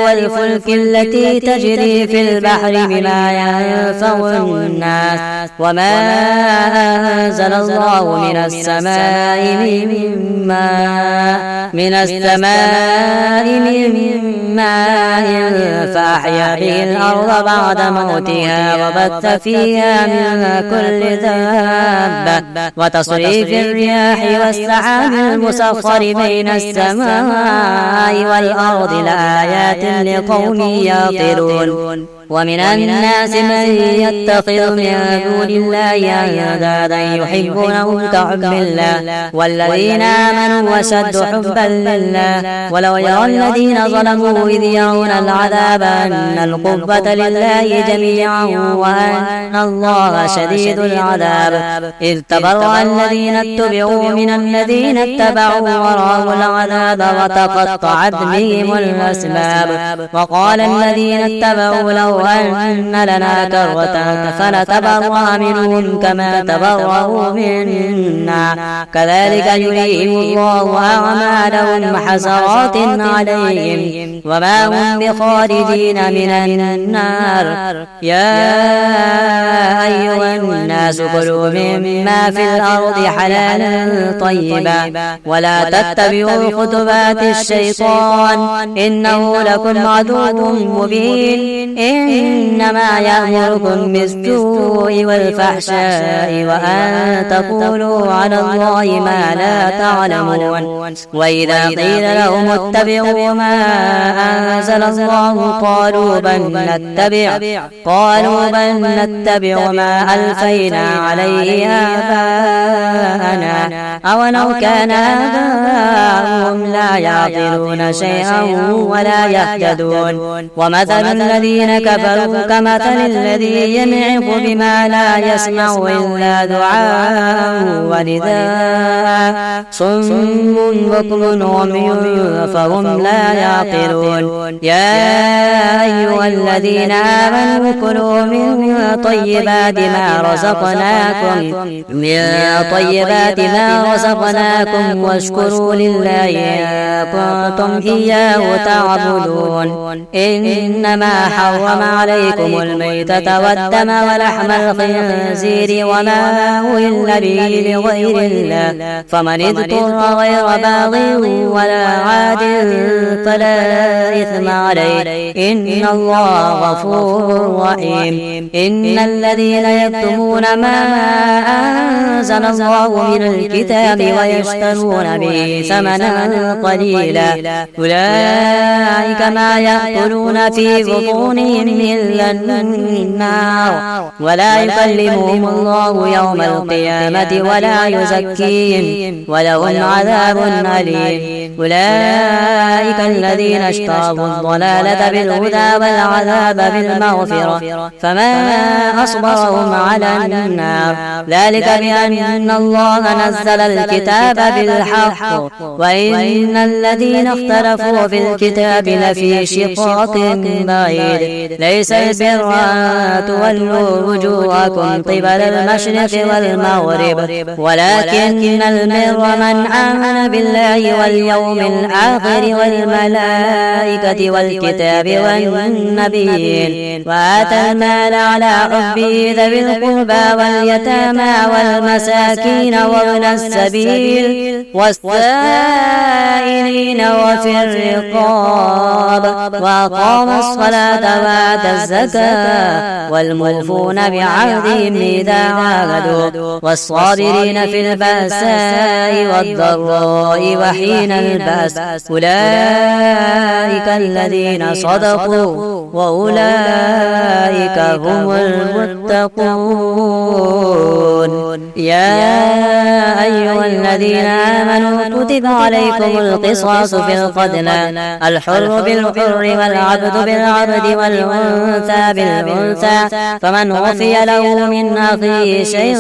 والفلك التي تجري في البحر بما ينفع الناس وما أنزل الله من السماء من ماء فأحيا به الأرض بعد موتها وبث فيها من كل دابة وتصريف الرياح والسحاب المسخر بين السماء والأرض لآيات لقوم يعقلون ومن الناس من يتخذ من دون الله أندادا يحبونهم كحب الله والذين آمنوا أشد حبا لله ولو يرى الذين ظلموا إذ يرون العذاب أن القوة لله جميعا وأن الله شديد العذاب إذ تبرأ الذين اتبعوا من الذين اتبعوا ورأوا العذاب وتقطعت بهم الأسباب وقال الذين اتبعوا لو أن لنا كرة فنتبرأ منهم كما تبرأوا منا كذلك يريهم الله أعمالهم حسرات عليهم وما هم بخارجين من النار يا أيها الناس كلوا مما في الأرض حلالا طيبا ولا تتبعوا خطوات الشيطان إنه لكم عدو مبين إنما يأمركم بالسوء والفحشاء وأن تقولوا على الله ما لا تعلمون وإذا قيل لهم اتبعوا ما أنزل الله قالوا بل نتبع ما ألفينا عليه آباءنا أولو كان آباؤهم لا يعقلون شيئا ولا يهتدون ومثل الذين كفروا كمثل الذي ينعق بما لا يسمع إلا دعاء ونداء صم بكم عمي فهم لا يعقلون يا أيها الذين آمنوا كلوا من طيبات ما رزقناكم واشكروا لله إن كنتم إياه تعبدون إنما حرم عليكم الميتة والدم ولحم الخنزير وما أهل به لغير الله فمن اضطر غير باغ ولا عاد فلا إثم عليه إن الله غفور رحيم إن الذين يكتمون ما أنزل الله من الكتاب ويشترون به ثمنا قليلا أولئك ما يأكلون في بطونهم إلا النار ولا يكلمهم الله يوم القيامة ولا يزكيهم ولهم عذاب أليم أولئك الذين اشتروا الضلالة بالهدى والعذاب بالمغفرة فما أصبرهم على النار ذلك بأن الله نزل الكتاب بالحق وإن الذين اختلفوا في الكتاب لفي شقاق بعيد ليس البر أن تولوا وجوهكم قبل المشرق والمغرب ولكن البر من آمن بالله واليوم الآخر والملائكة والكتاب والنبيين وآتى المال على حبه ذوي القربى واليتامى والمساكين وابن السبيل والسائلين وفي الرقاب وأقام الصلاة وآتى الزكاة والموفون بعهدهم إذا عاهدوا والصابرين في البأساء والضراء وحين البأس أولئك الذين صدقوا وأولئك هم المتقون يا أيها الذين آمنوا كتب عليكم القصاص في القتلى الحر بالحر والعبد بالعبد والأنثى بالأنثى فمن عفي له من أخيه شيء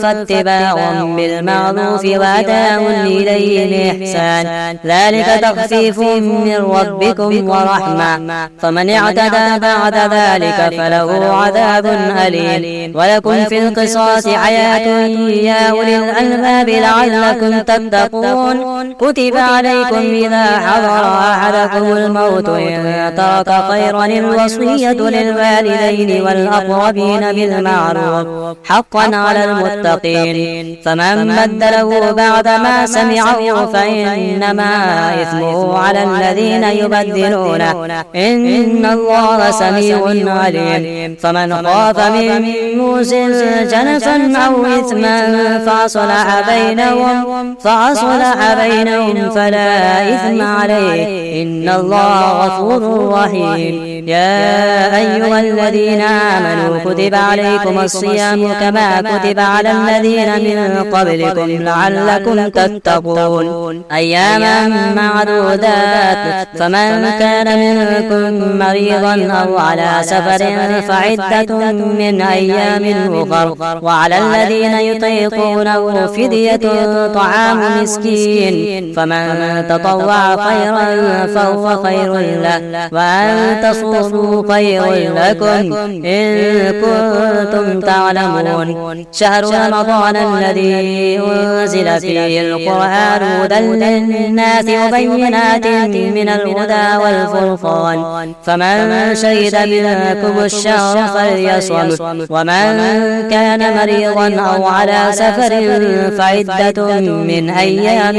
فاتباع بالمعروف وأداء إليه بإحسان ذلك تخفيف من ربكم ورحمة فمن اعتدى بعد ذلك فله عذاب أليم ولكم في القصاص حياة يا أولي الألباب لعلكم تتقون كتب عليكم إذا حضر أحدكم الموت إن ترك خيرا الوصية للوالدين والأقربين بالمعروف حقا على المتقين فمن بدله بعد ما سمعه فإنما إثمه على الذين يبدلونه إن الله سميع عليم فمن خاف من موسى جنفا أو إثما فأصلح بينهم فلا إثم عليه إن الله غفور رحيم يا أيها الذين آمنوا كتب عليكم الصيام كما كتب على الذين من قبلكم لعلكم تتقون أياما معدودات فمن كان منكم مريضا أو على سفر فعدة من أيام أخر وعلى الذين يطيقونه فدية طعام مسكين فمن تطوع خيرا فهو خير له وأن تصوموا خير لكم إن كنتم تعلمون شهر رمضان الذي أنزل فيه القرآن هدى للناس وبينات من الهدى والفرقان فمن شهد منكم الشهر فليصم ومن كان مريضا أو على سفر فعدة من أيام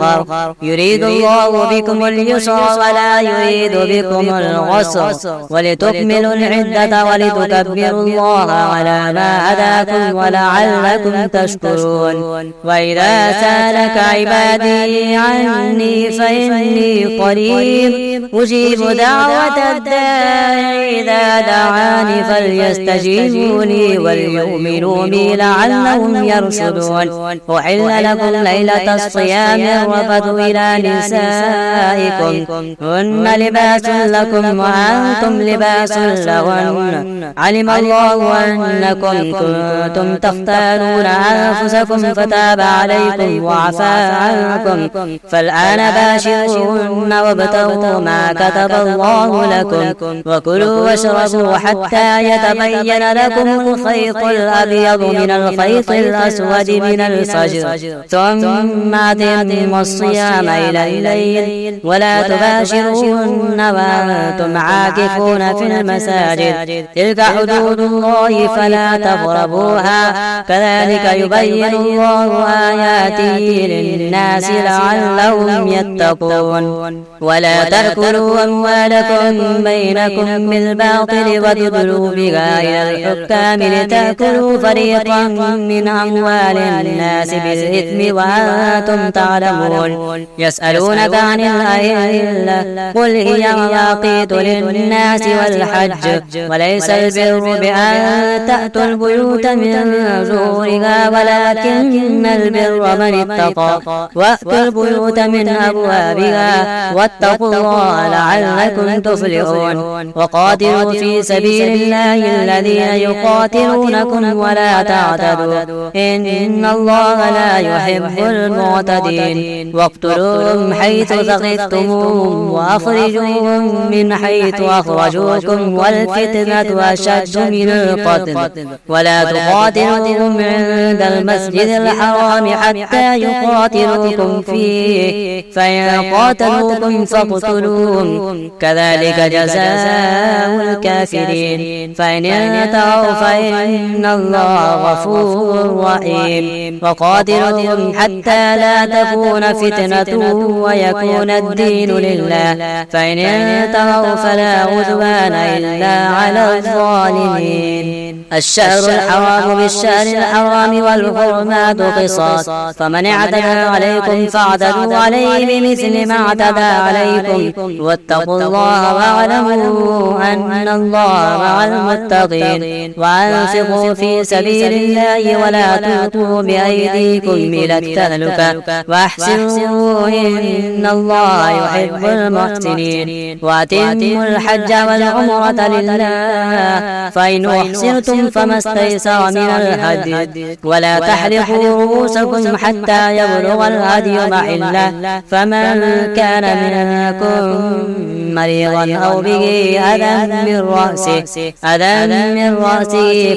أخر يريد الله بكم اليسر ولا يريد بكم العسر ولتكملوا العدة ولتكبروا الله على ما هداكم ولعلكم تشكرون وإذا سألك عبادي عني فإني قريب أجيب دعوة الداعي إذا دعاني فليستجيبوا لي وليؤمنوا بي لعلهم يرشدون أحل لكم ليلة الصيام الرفث إلى نسائكم هن لباس لكم وأنتم لباس لهن علم الله أنكم كنتم تختانون أنفسكم فتاب عليكم وعفى عنكم فالآن باشروهن وابتغوا ما كتب الله لكم وكلوا واشربوا حتى يتبين لكم الخيط الأبيض من الخيط الأسود من الفجر ثم أتموا الصيام إلى الليل ولا تباشروهن وأنتم عاكفون في المساجد تلك حدود الله فلا تقربوها كذلك يبين الله آياته للناس لعلهم يتقون ولا تأكلوا أموالكم بينكم بالباطل وتدلوا بها إلى الحكام لتأكلوا فريقا من أموال الناس بالإثم وأنتم تعلمون يسألونك عن الأهلة قل هي مواقيت للناس والحج وليس البر بأن تأتوا البيوت من ظهورها ولكن البر من اتقى وأتوا البيوت من أبوابها واتقوا الله لعلكم تفلحون وقاتلوا في سبيل الله الذين يقاتلونكم ولا تعتدوا إن الله لا يحب المعتدين واقتلوهم حيث ثقفتموهم وأخرجوهم من حيث أخرجوكم والفتنة أشد من القتل ولا تقاتلوهم عند المسجد الحرام حتى يقاتلوكم فيه فإن قاتلوكم فاقتلوهم كذلك جزاء الكافرين فإن انتهوا فإن الله غفور رحيم وقاتلوهم حتى لا تكون فتنة ويكون الدين لله فإن انتهوا فلا عدوان إلا على الظالمين الشهر الحرام بالشهر الحرام والحرمات قصاص فمن اعتدى عليكم فاعتدوا عليه بمثل ما اعتدى عليكم واتقوا الله واعلموا أن الله مع المتقين وأنفقوا في سبيل الله ولا تلقوا بأيديكم إلى التهلكة وأحسنوا إن الله يحب المحسنين وأتموا الحج والعمرة لله فإن أحسنتم فما استيسر من الهدي ولا تحلقوا رؤوسكم حتى يبلغ الهدي محله فمن كان منكم مريضا أو به أذى من رأسه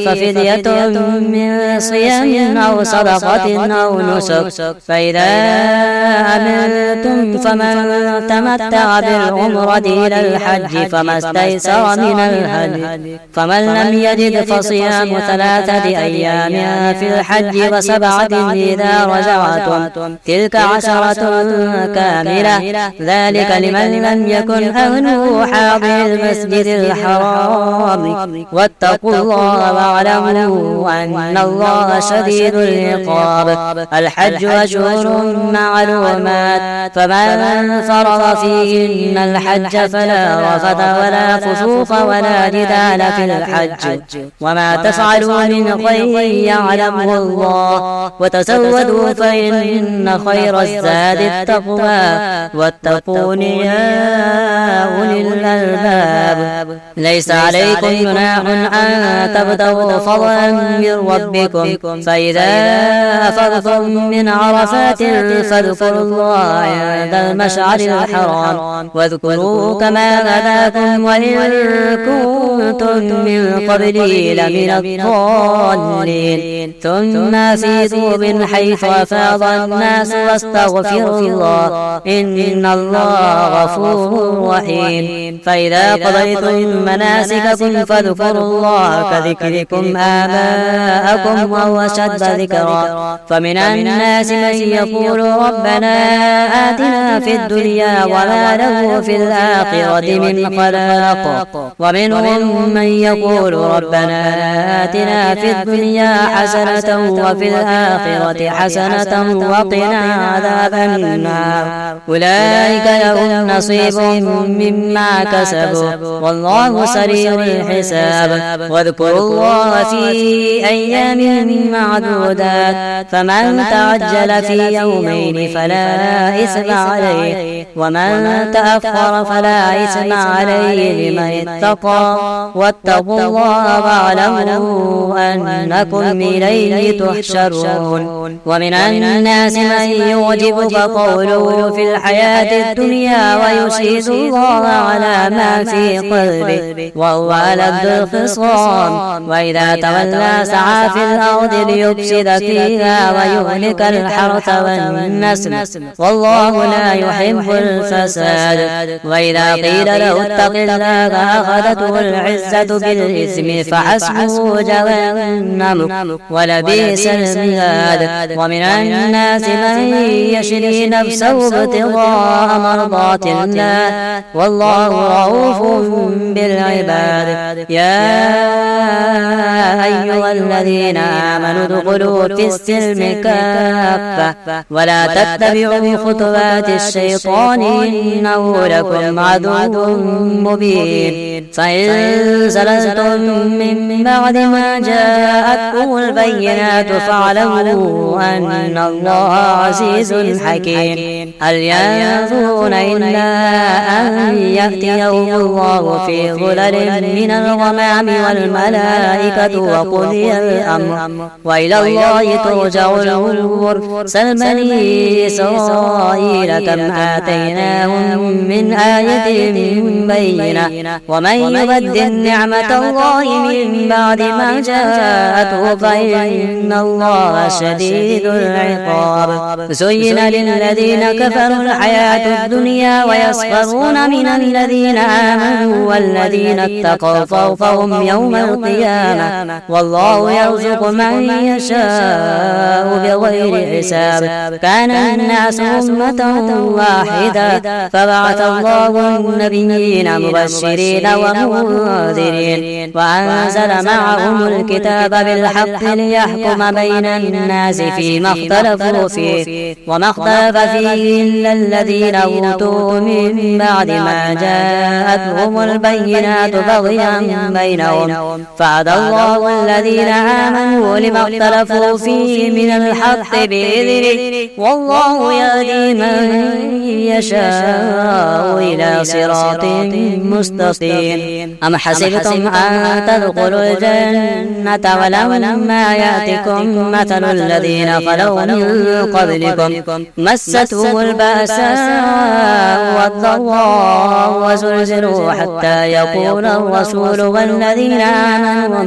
ففدية من صيام أو صدقة أو نسك فإذا أمنتم فمن تمتع بالعمرة إلى الحج فما استيسر من الهدي فمن لم يجد فصيام 3 أيام في الحج و7 إذا رجعتم تلك 10 كاملة ذلك لمن لم يكن أهله حاضر المسجد الحرام واتقوا الله واعلموا أن الله شديد العقاب. الحج أشهر معلومات فمن فرض فيهن الحج فلا رفث ولا فسوق ولا جدال في الحج وما تفعلوا من خير يعلمه الله وتزودوا فإن خير الزاد التقوى واتقون يا أولي الألباب. ليس عليكم جناح أن تبتغوا فضلا من ربكم فإذا أفضتم من عرفات فاذكروا الله عند المشعر الحرام واذكروا كما هداكم وإن كنتم من قبله لمن الضالين. ثم أفيضوا من حيث أفاض الناس واستغفروا الله إن الله غفور رحيم. فإذا قضيتم مناسككم فاذكروا الله كذكركم آباءكم أو أشد ذكرا. فمن الناس من يقول ربنا آتنا في الدنيا وما له في الآخرة من خلاق ومنهم من يقول ربنا آتنا في الدنيا حسنة وفي الآخرة حسنة وقنا عذاب النار. أولئك لهم نصيب مما كسبوا والله سريع الحساب. واذكروا الله في أيام معدودات فمن تعجل في يومين فلا إثم عليه ومن تأخر فلا إثم عليه لمن اتقى واتقوا الله واعلموا أنكم إليه تحشرون. ومن الناس من يعجبك قوله في الحياة الدنيا ويشهد الله على ما في قلبه وهو ألد الخصام وإذا تولى سعى في الأرض ليفسد فيها ويهلك الحرث والنسل والله لا يحب الفساد. وإذا قيل له اتق الله أخذته العزة بالإثم فحسبه جهنم ولبئس المهاد. ومن الناس من يشري نفسه ابتغاء مرضات الله والله رؤوف بالعباد. يا أيها الذين آمنوا ادخلوا في السلم كافة ولا تتبعوا خطوات الشيطان إنه لكم عدو مبين. فإن زللتم من بعد ما جاءتكم البينات فاعلموا أن الله عزيز حكيم. هل ينظرون إلا أن يأتيهم الله في ظلل من الغمام والملائكة وقضي الأمر وإلى الله ترجع الأمور. سل بني إسرائيل كم آتيناهم من آية بينة ومن يبدل نعمة الله من بعد ما جاءته فإن الله شديد العقاب. زين للذين كفروا الحياة الدنيا ويسخرون من الذين آمنوا والذين اتقوا فوقهم يوم القيامة والله يرزق من يشاء بغير حساب. كان الناس أمة واحدة فبعث الله النبيين مبشرين ومنذرين وأنزل معهم الكتاب بالحق ليحكم بين الناس فيما اختلفوا فيه وما اختلف فيه إلا الذين أوتوه من بعد ما جاءتهم البينات بغيا بينهم فهدى الله الذين آمنوا لما اختلفوا فيه من الحق بإذنه والله يهدي من يشاء إلى صراط مستقيم. أم حسبتم أن تدخلوا الجنة ولما يأتكم مثل الذين خلوا من قبلكم مستهم البأساء والضراء وزلزلوا حتى يقول الرسول والذين آمنوا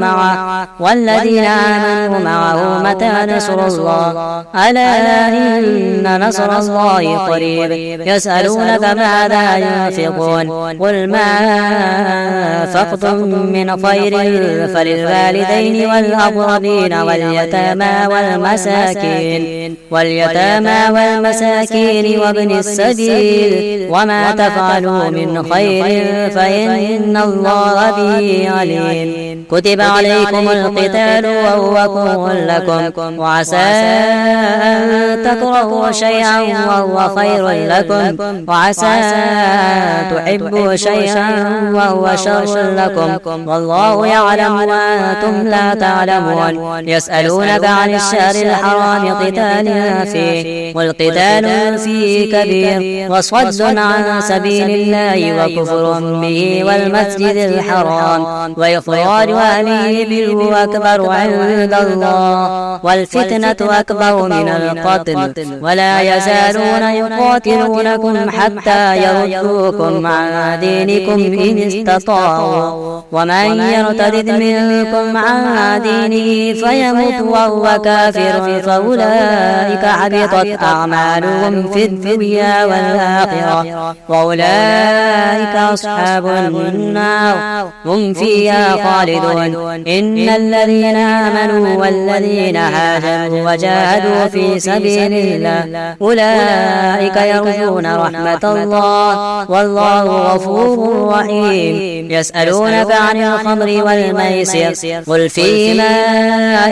معه متى نصر الله ألا إن نصر الله قريب. يسألونك ماذا ينفقون قل ما أنفقتم من خير فللوالدين والأقربين واليتامى والمساكين وابن السبيل وما تفعلوا من خير فإن الله به عليم. كتب عليكم القتال وهو كره لكم وعسى أن تكرهوا شيئا وهو خير لكم وعسى أن تحبوا شيئا وهو شر لكم والله يعلم وأنتم لا تعلمون. يسألونك عن الشهر الحرام قتال فيه والقتال فيه كبير وصد عن سبيل الله وكفر به والمسجد الحرام وإخراج أهله منه أكبر عند الله والفتنة أكبر من القتل ولا يزالون يقاتلونكم حتى يردوكم عن دينكم إن استطاعوا ومن يرتد منكم عن دينه فيمت وهو كافر فأولئك حبطت أعمالهم في الدنيا والآخرة وأولئك أصحاب النار هم فيها خالدون. إن الذين آمنوا والذين هاجروا وجاهدوا في سبيل الله أولئك يرجون رحمة الله والله غفور رحيم. يسألونك عن الخمر والميسر قل فيهما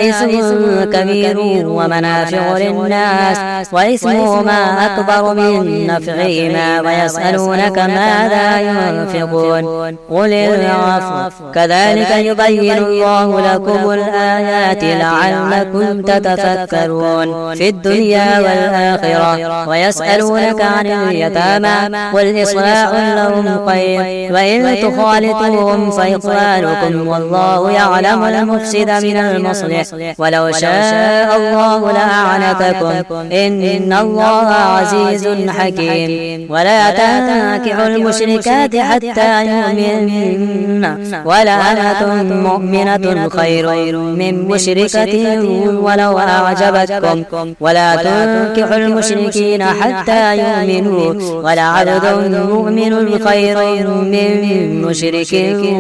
إثم كبير ومنافع للناس وإثمهما أكبر من نفعهما ويسألونك ماذا ينفقون قل العفو كذلك يبين الله لكم الآيات لعلكم تتفكرون في الدنيا والآخرة. ويسألونك عن اليتامى قل إصلاح لهم خير وإن تخالطوهم فإخوانكم والله يعلم المفسد من المصلح ولو شاء الله لأعنتكم إن الله عزيز حكيم. ولا تنكحوا المشركات حتى يؤمنن ولأمة مؤمنة خير من مشركة ولو أعجبتكم ولا تنكحوا المشركين حتى يؤمنوا ولعبد مؤمن خير من مشرك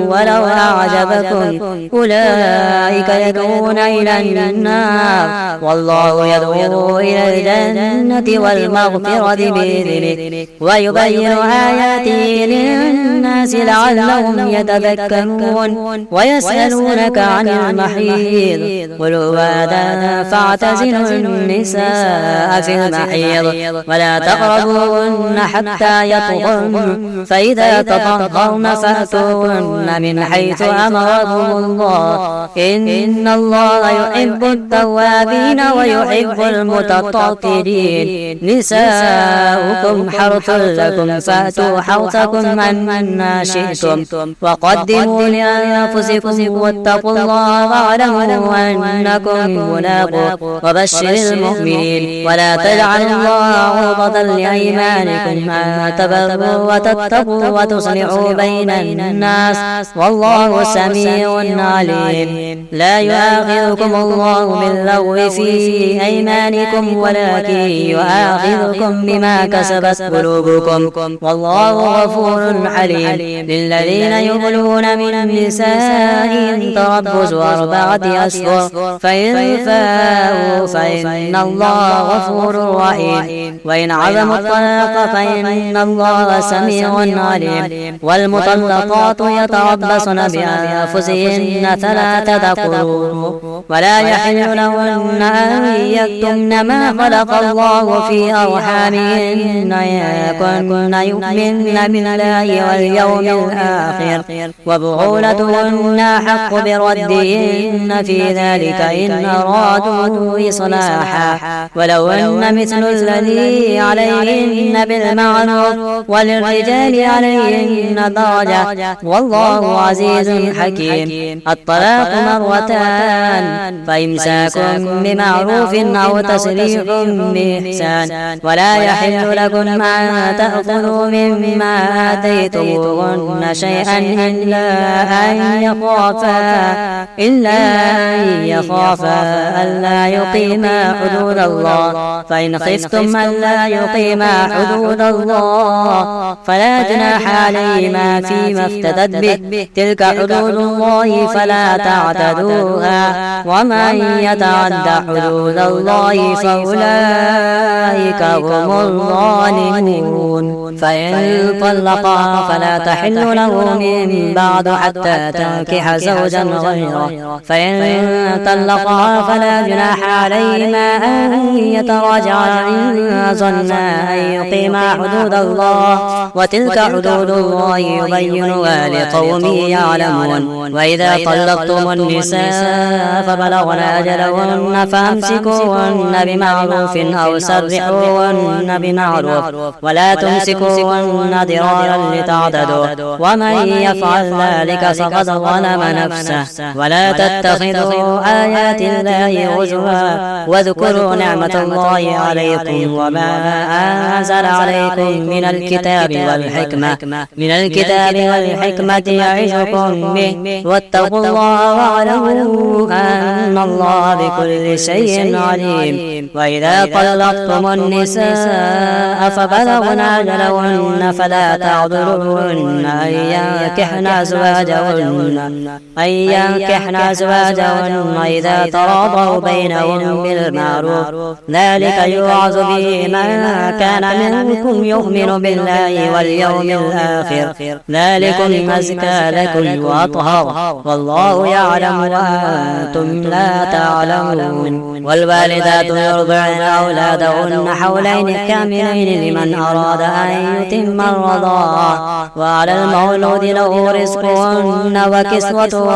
ولو أعجبكم أولئك يدعون إلى النار والله يدعو إلى الجنة والمغفرة بإذنه ويبين آياته للناس لعلهم يتذكرون. ويسألونك عن المحيض قل هو أذى فاعتزلوا النساء في المحيض ولا تقربوهن حتى يطهرن فإذا تطهرن فأتوهن من حيث أمركم الله إن الله يحب التوابين ويحب المتطهرين. نساؤكم حرث لكم فأتوا حرثكم أن شئتم وقدموا لأنفسكم واتقوا الله واعلموا أنكم ملاقوه وبشر المؤمنين. ولا تجعلوا الله عرضة لأيمانكم أن تبروا وتتقوا وتصلحوا بين الناس والله سميع عليم. لا يؤاخذكم الله باللغو في أيمانكم ولكن يؤاخذكم بما كسبت قلوبكم والله غفور حليم. للذين يؤلون من نسائهم تربص 4 أشهر فإن فاءوا فإن الله غفور رحيم وإن عزموا الطلاق فإن الله سميع عليم. والمطلقات يتربصن بأنفسهن 3 قروء ولا يحل لهن أن يكتمن ما خلق الله في أرحامهن إن كن يؤمن بالله واليوم الآخر وبعولتهن أحق بردهن في ذلك إن أرادوا إصلاحا ولو أن مثل الذي عليهن بالمعروف وللرجال عليهن درجة والله عزيز حكيم. الطلاق مرتان، فإمساك بمعروف أو تسريح بإحسان. ولا يحل لكم أن تأخذوا مما آتيتموهن شيئا إلا أن يخافا ألا يقيما حدود الله. فإن خفتم ألا يقيما حدود الله فلا جناح عليهما فيما افتدت به، تلك حدود الله فلا تعتدوها، ومن يتعد حدود الله فأولئك هم الظالمون. فإن طلقا فلا تحل له من بعد حتى تنكح زوجا غيره، فإن طلقا فلا جناح عليهما أن يتراجعا إن ظنا أن يقيما حدود الله، وتلك حدود الله يبينها لقوم يعلمون. وإذا طلقتم النساء فبلغن أجلهن فأمسكوهن بمعروف أو سرحوهن بمعروف، ولا تمسكوهن ضرارا لتعتدوا، ومن يفعل ذلك فقد ظلم نفسه. ولا تتخذوا آيات الله هزوا، واذكروا نعمة الله عليكم وما أنزل عليكم من الكتاب والحكمة يعظكم به، واتقوا الله واعلموا أن الله بكل شيء عليم. وإذا طلقتم النساء فبلغن أجلهن فلا تعذروهن أن ينكحن أزواجهن إذا تراضوا بينهم بالمعروف، ذلك يوعظ به من كان منكم يؤمن بالله واليوم الآخر، ذلكم أزكى لكم وأطهر، والله يعلم وأنتم لا تعلمون. والوالدات يرضعن أولادهن حولين كاملين لمن أراد أن يتم الرضاعة، وعلى المولود له رزقهن وكسوتهن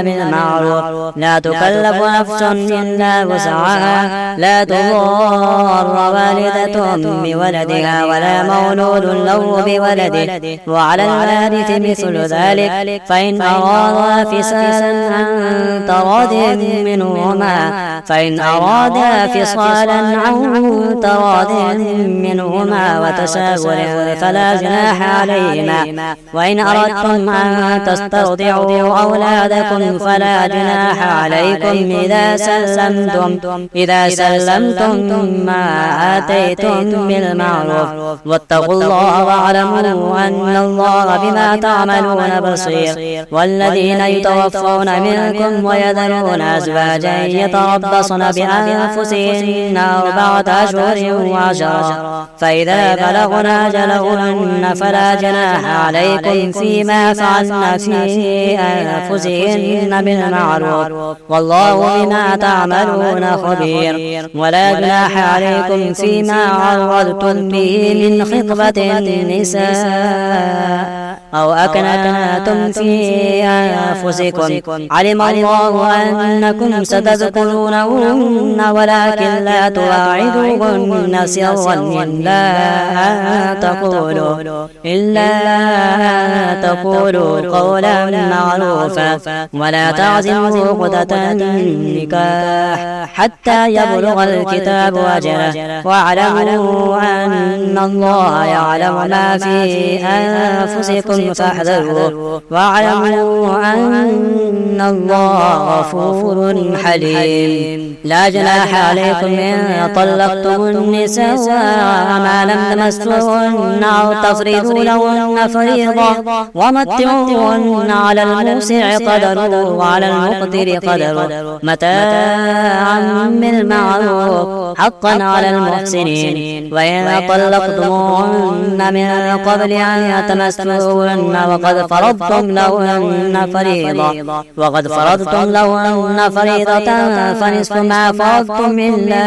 بالمعروف، لا تكلف نفس إلا وسعها، لا تضار والدة بولدها ولا مولود له بولده، وعلى الوارث مثل ذلك، فإن أرادا فصالا عن تراض منهما وتشاور فلا جناح عليهما. وإن أردتم أن تسترضعوا أولادكم فلا جناح عليكم إذا سلمتم ما آتيتم بالمعروف، واتقوا الله واعلموا أن الله بما تعملون بصير. والذين يتوفون منكم ويذرون أزواجا يتربصن بأنفسهن 4 أشهر وعشرا، فإذا بلغن أجلهن فلا جناح عليكم فيما فعلن في أنفسهن بالمعروف، والله بما تعملون خبير. ولا جناح عليكم فيما عرضتم به من خطبة النساء أو أكنتم في أنفسكم، علم الله أنكم ستذكرونهن ولكن لا تواعدوهن سرا إلا أن تقولوا قولا معروفا، ولا تعزموا عقدة النكاح حتى يبلغ الكتاب أجله، واعلموا أن الله يعلم ما في أنفسكم فاحذروه، واعلموا أن الله غفور حليم. لا جناح عليكم إن طلقتم النساء ما لم تمسوهن أو تفرضوا لهن فريضة، ومتعوهن على الموسع قدره وعلى المقتر قدره متاعا بالمعروف حقا على المحسنين. وإن طلقتموهن من قبل أن يتمسوهن وقد فرضتم لهن فريضة فنصف ما ما فرضتم إلا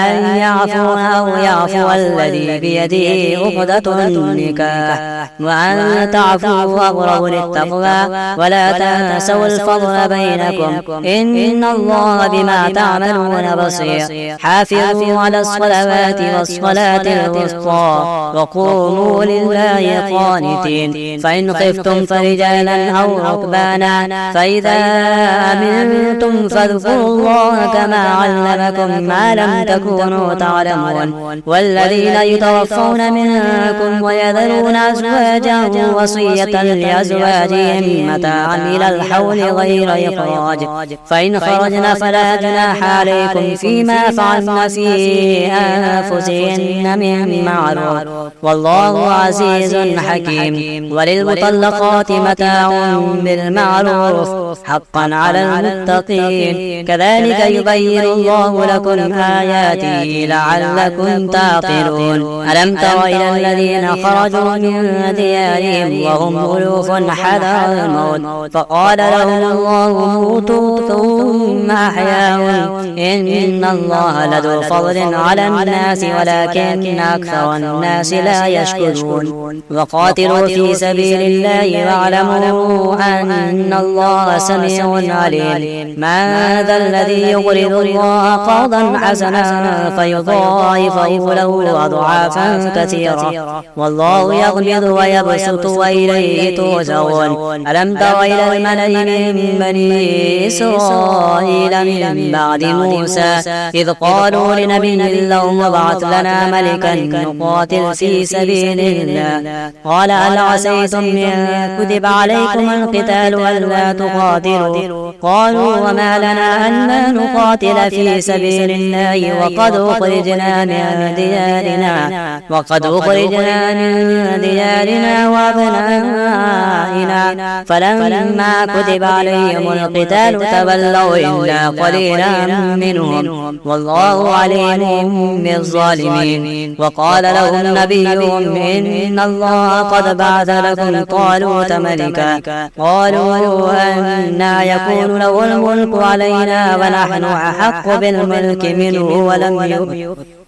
أن يعفون أو يعفو الذي بيده عقدة النكاح، وأن تعفوا أقرب للتقوى، ولا تنسوا الفضل بينكم، إن الله بما تعملون بصير. حافظوا على الصلوات والصلاة الوسطى وقوموا لله قانتين. فإن خفتم فرجالا أو ركبانا فإذا أمنتم فاذكروا الله كما علمكم ما لم تكونوا تعلمون. والذين يتوفون منكم ويذرون أزواجا وصية لأزواجهم متاعا إلى الحول غير إخراج، فإن خرجن فلا جناح عليكم فيما فعلن في أنفسهن من معروف، والله عزيز حكيم. وللمطلقات متاع بالمعروف حقا على المتقين، كذلك يبين الله لكم آياته لعلكم تعقلون. ألم تر إلى الذين خرجوا من ديارهم وهم ألوف حذر الموت فقال لهم الله موتوا ثم أحياهم، إن الله لذو فضل على الناس ولكن أكثر الناس لا يشكرون. وقاتلوا في سبيل الله واعلموا أن الله سميع عليم. ماذا الذي يقرض الله قرضا حسنا فيضاعفه له أضعافا كثيرة، والله يقبض ويبسط وإليه ترجعون. ألم تر إلى الملأ من بني إسرائيل من بعد موسى إذ قالوا لنبي لهم ابعث لنا ملكا نقاتل في سبيل الله، قال هل عسيتم إن كتب عليكم القتال ألا تقاتلوا، قالوا وما لنا ألا نقاتل في سبيل الله وقد أخرجنا من ديارنا وأبنائنا، فلما كتب عليهم القتال تولوا إلا قليلا منهم، والله عليم بالظالمين. وقال لهم نبيهم إن الله قد بعث لكم طالوت ملكا، قالوا أنى يكون له الملك علينا ونحن أحق بالملك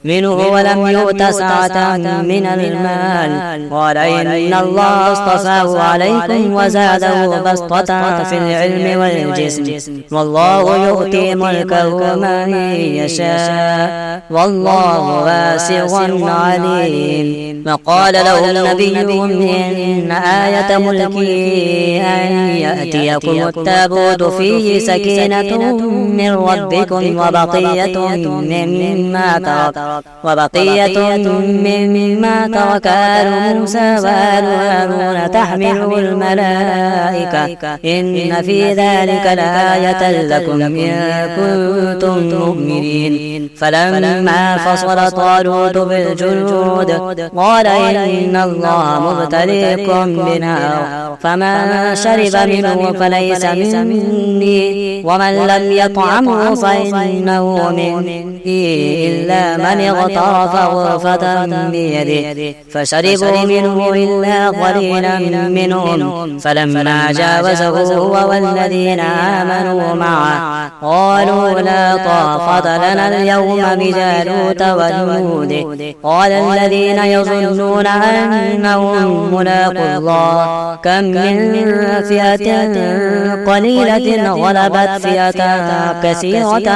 منه ولم يؤت سعة من المال، قال إن الله اصطفاه عليكم وزاده بسطة في العلم والجسم، والله يؤتي ملكه من يشاء والله واسع عليم. وقال لهم نبيهم إن آية ملكي أن يأتيكم التابوت فيه سكينة من ربكم وبقية مما ترك آل موسى وآل هارون تحمله الملائكة، إن في ذلك لآية لكم إن كنتم مؤمنين. فلما فصل طالوت بالجنود قال إن الله مبتليكم بنار، فمن شرب منه فليس مني ومن لم يطعمه فإنه مني إلا من اغترف غرفة بيده، فشربوا منه إلا قليلا منهم. فلما جاوزه هو والذين آمنوا معه قالوا لا طاقة لنا اليوم بجالوت وجنوده، قال الذين يظنون أنهم ملاقو الله كم من فئة قليلة غلبت فئة كثيرة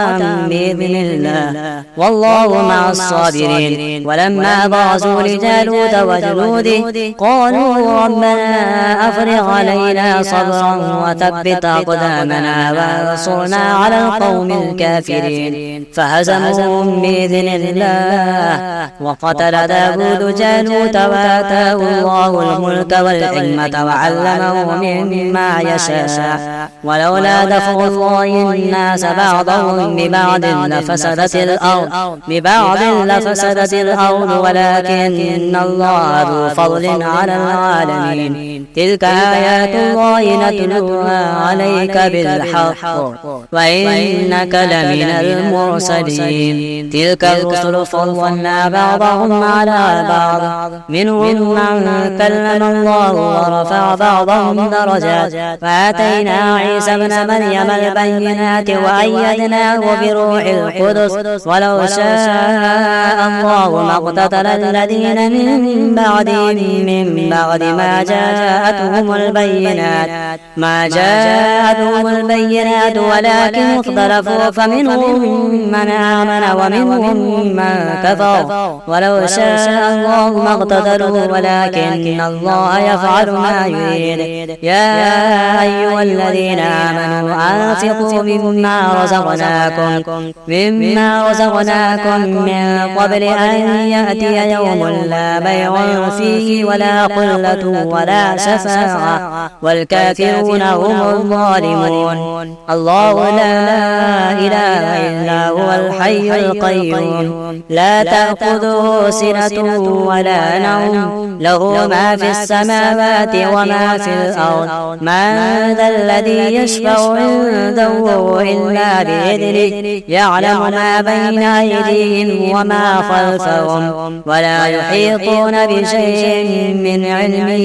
بإذن الله والله مع الصابرين. ولما برزوا لجالوت وجنوده قالوا ربنا أفرغ علينا صبرا وثبت أقدامنا وانصرنا على القوم الكافرين، فهزموهم بإذن الله. وقتل داود جالوت وآتاه الله الملك والحكمة وعلمه مما يشاء، ولولا دفع الله الناس بعضهم ببعض لفسدت الأرض ولكن الله ذو فضل على العالمين. تلك آيات الله نتلوها عليك بالحق وإنك لمن المرسلين. المرسلين تلك الرسل فضلنا بعضهم على بعض منهم من كلم الله ورفع بعضهم درجات وآتينا عيسى ابن مريم البينات وأيدناه بروح القدس ولو شاء الله ما اقتتل الذين من بعدهم من بعد ما جاءتهم البينات ولكن اختلفوا فمنهم من آمن ومنهم من كفر ولو شاء الله ما اقتتلوا ولكن الله يفعل ما يريد يا أيها الذين آمنوا أنفقوا مما رزقناكم من قبل أن يأتي يوم لا بيع فيه ولا قلة ولا شفاعة والكافرون هم الظالمون الله لا إله إلا هو الحي القيوم لا تأخذه سنة ولا نوم له ما في السماوات وما في الأرض من ذا الذي يشفع عنده إلا بإذنه يعلم ما بين أيديهم وما خلفهم ولا يحيطون بشيء من علمه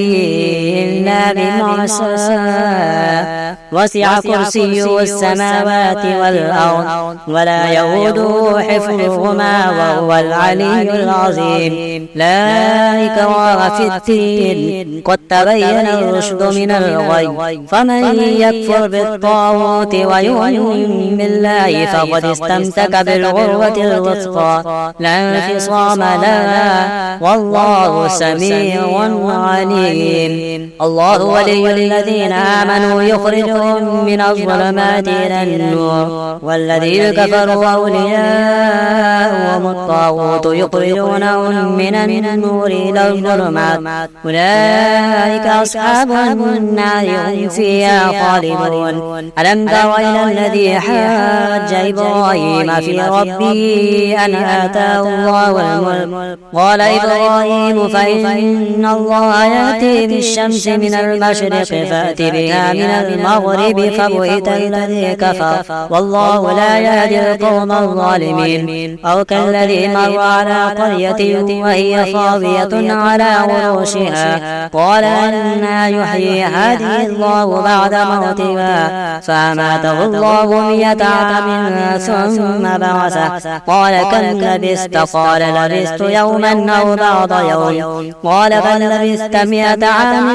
إلا بما شاء وسع كرسيه السماوات والأرض ولا يؤوده حفظهما وهو العلي العظيم لا إكراه في الدين قد تبين الرشد من الغي فمن يكفر بالطاغوت ويؤمن بالله فقد استمسك بالعروة الوثقى لا انفصام لها والله سميع عليم الله ولي الذين آمنوا يخرجهم من الظلمات إلى النور والذين كفروا أولياءهم الطاغوت يخرجونهم من النور إلى الظلمات أولئك أصحاب النار هم فيها خالدون ألم تر إلى الذي حاج إبراهيم في ربه أن آتاه الله الملك قال إبراهيم فإن الله يأتي بالشمس من المشرق فأت بها من المغرب فبهت الذي كفر والله لا يهدي القوم الظالمين أو كالذي مر على قرية وهي خاوية على عروشها قال أنى يحيي هذه الله بعد موتها فأماته الله 100 عام ثم بعثه قال كم لبثت قال لبثت يوما أو بعض يوم قال بل لبثت 100 عام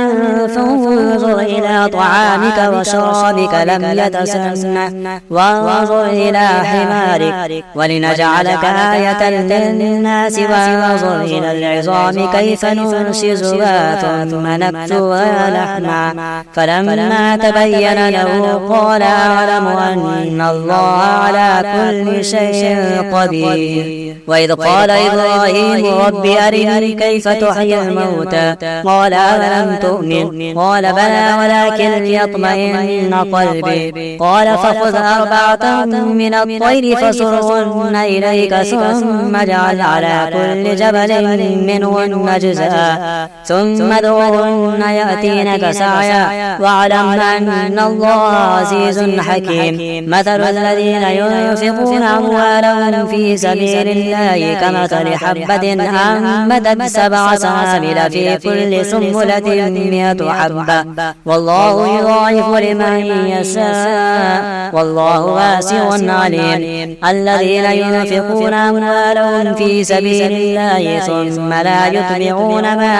فانظر إلى طعامك وشرابك لم يتسنه وانظر إلى حمارك ولنجعلك آية للناس وانظر إلى العظام كيف ننشزها ثم نكسوها لحما فلما تبين له قال أعلم أن الله على كل شيء قدير وإذ قال إبراهيم رب أرني كيف تحيي الموتى قال ألم تؤمن قال بلى ولكن ليطمئن قلبي قال فخذ 4 من الطير فصرهن إليك ثم اجعل على كل جبل منهن جزءا ثم ادعهن يأتينك سعيا واعلم أن الله عزيز حكيم مثل الذين ينفقون أموالهم في سبيل الله كمثل حبة أنبتت 7 سنابل في كل سنبلة 100 حبة والله يضاعف لمن يشاء والله واسع عليم الذين ينفقون أموالهم في سبيل الله ثم لا يتبعون ما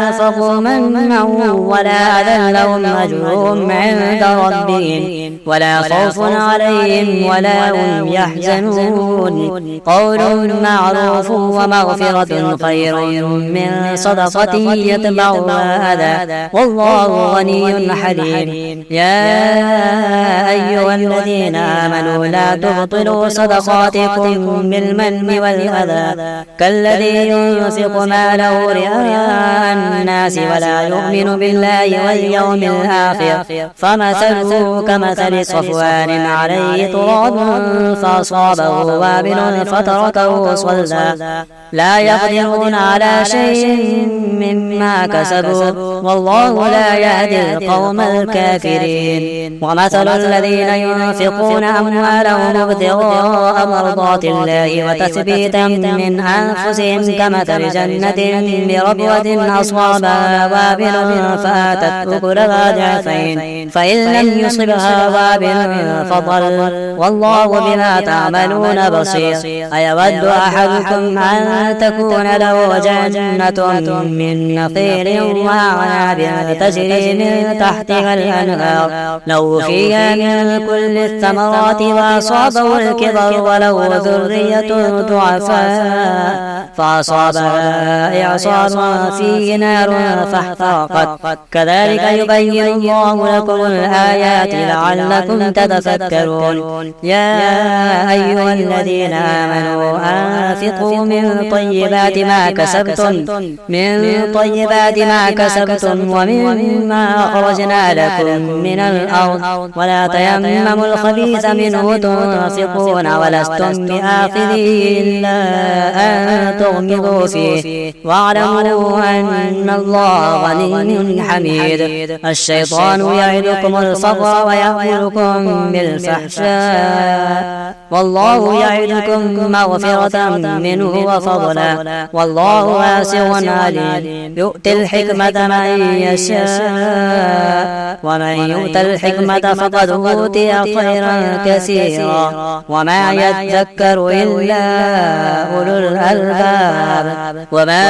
أنفقوا منا ولا أذى لهم أجرهم عند ربهم ولا خوف عليهم ولا هم يحزنون قول معروف ومغفرة خير من صدقة يتبعها أذى والله غني حليم يا أيها الذين آمنوا لا تبطلوا صدقاتكم بالمن والأذى كالذي ينفق ماله رئاء الناس ولا يؤمن بالله واليوم الآخر فمثله كمثل صفوان عليه تراب فأصابه وابل فتركه صلدا لا يقدرون على شيء مما كسبوا والله لا يهدي القوم الكافرين. ومثل الذين ينفقون أموالهم ابتغاء مرضات الله وتثبيتا من أنفسهم كمثل جنة بربوة أصابها وابل فآتت أكلها ضعفين فإن لم يصبها وابل فضل والله بما تعملون بصير. أيود أحدكم أن تكون له جنة من نخيل وأعناب تجري من تحتها الأنهار له فيها من كل الثمرات وأصابه الكبر وله ذرية ضعفاء فأصابها إعصار فيه نار فاحترقت كذلك يبين الله لكم الآيات لعلكم تتفكرون. يا أيها الذين آمنوا أنفقوا من طيبات ما كسبتم ومما أخرجنا لكم من الأرض ولا تيمموا الخبيث منه تنفقون ولستم بآخذيه إلا أن تغمضوا فيه واعلموا أن الله غني حميد. الشيطان يعدكم الفقر ويأمركم بالفحشاء والله يعدكم مغفرة منه وفضلا والله واسع عليم. يؤتي الحكمة من يشاء ومن يؤت الحكمة فقد أوتي خيرا كثيرا وما يذكر إلا أولو الألباب. وما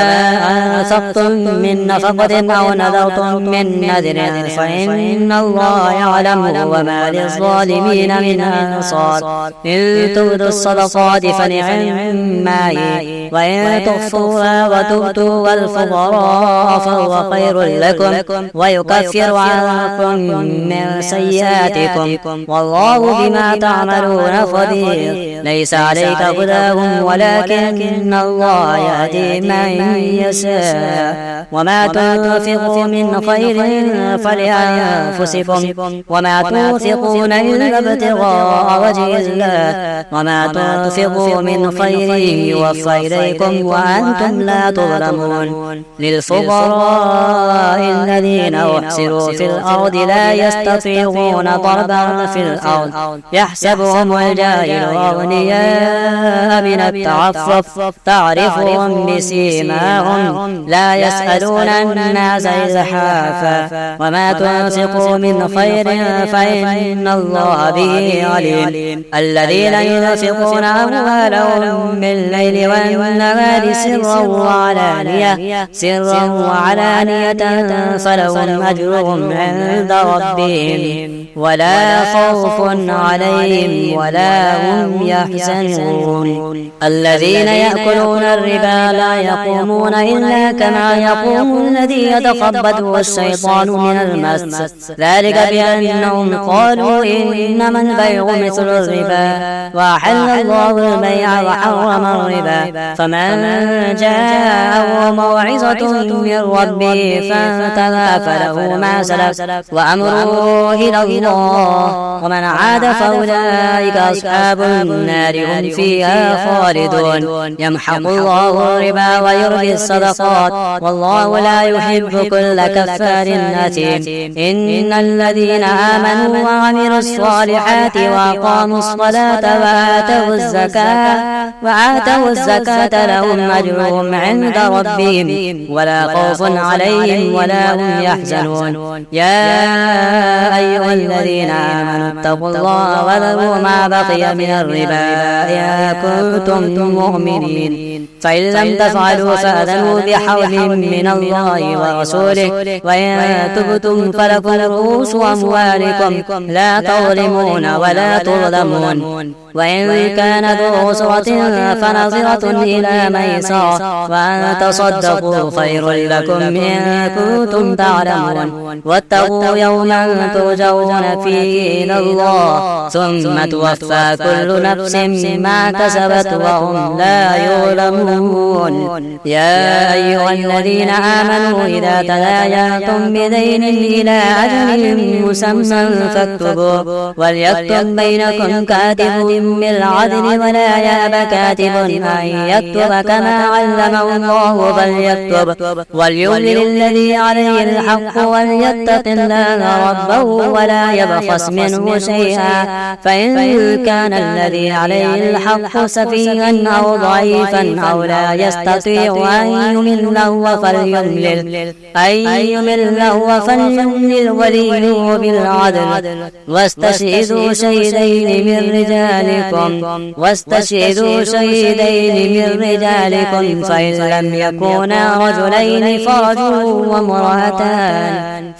أنفقتم من نفقة أو نذرتم من نذر فإن الله يعلمه وما للظالمين من أنصار. إن تبدوا الصدقات فنعما هي وإن تخفوها وتؤتوا الفقراء فهو خير لكم ويكفر عنكم من سيئاتكم والله بما تعملون خبير. ليس عليك هداهم ولكن الله يهدي من يشاء. وما تنفقوا من خير فلأنفسكم وما تنفقون إلا ابتغاء وجه الله وما تنفقوا من خير يوفى إليكم وأنتم لا تظلمون. للفقراء الذين أحصروا في الأرض لا يستطيعون ضربا في الأرض يحسبهم الجاهل أغنياء من التعفف تعرفهم بسيماهم لا يسألون الناس إلحافا. وما تنفقوا من خير فإن الله به عليم. الذين ينفقون أموالهم بالليل والنهار سرا وعلانية فلهم أجرهم عند ربهم ولا خوف عليهم ولا هم يحزنون. الذين يأكلون الربا لا يقومون إلا كما يقوم الذي يتخبطه الشيطان من المس ذلك بأنهم قالوا إنما البيع مثل الربا وأحل الله البيع وحرم الربا. فمن جاءه موعظة من ربه فانتهى فله ما سلف وأمره إلى الله ومن عاد فأولئك أصحاب النار هم فيها خالدون. يمحق الله الربا ويربي الصدقات والله لا يحب كل كفار أثيم. إن الذين آمنوا وعملوا الصالحات وأقاموا الصلاة وآتوا الزكاة لهم أجرهم عند ربهم ولا خوف عليهم ولا هم يحزنون. يا أيها الذين آمنوا اتقوا الله وذروا ما بقي من الربا إن كنتم مؤمنين. فإن لم تفعلوا فأذنوا بحول من الله ورسوله وإن تبتم فلكم رؤوس أموالكم لا تظلمون ولا تظلمون. وإن كان ذو عسرة فنظرة إلى ميسرة وأن تصدقوا خير لكم إن كنتم تعلمون. واتقوا يوما ترجعون فيه إلى الله ثم توفى كل نفس ما كسبت وهم لا يظلمون. يا أيها الذين آمنوا إذا تداينتم بدين إلى أجل مسمى فاكتبوه وليكتب بينكم كاتب بالعدل ولا يأب كاتب أن يكتب كما علمه الله فليكتب وليملل الذي عليه الحق وليتق الله ربه ولا يبخس منه شيئا فإن كان الذي عليه الحق سفيها أو ضعيفا أو لا يستطيع أن يمل هو فليملل وليه بالعدل واستشهدوا شهيدين من رجالكم فإن لم يكونا رجلين فرجل وامرأتان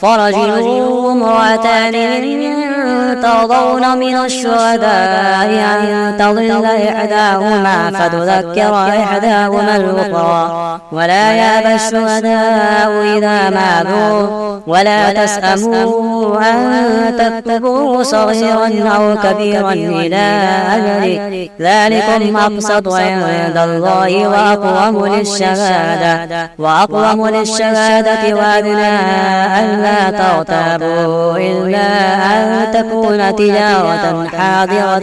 ترضون من الشهداء أن تضل إحداهما فتذكر إحداهما الأخرى ولا يأبى الشهداء إذا ما دعوا ولا تسأموا أن تكتبوه صغيرا أو كبيرا إلى أجله ذلكم أقسط عند الله وأقوم للشهادة وأدنى ألا ترتابوا إلا أن تكون تجارة حاضرة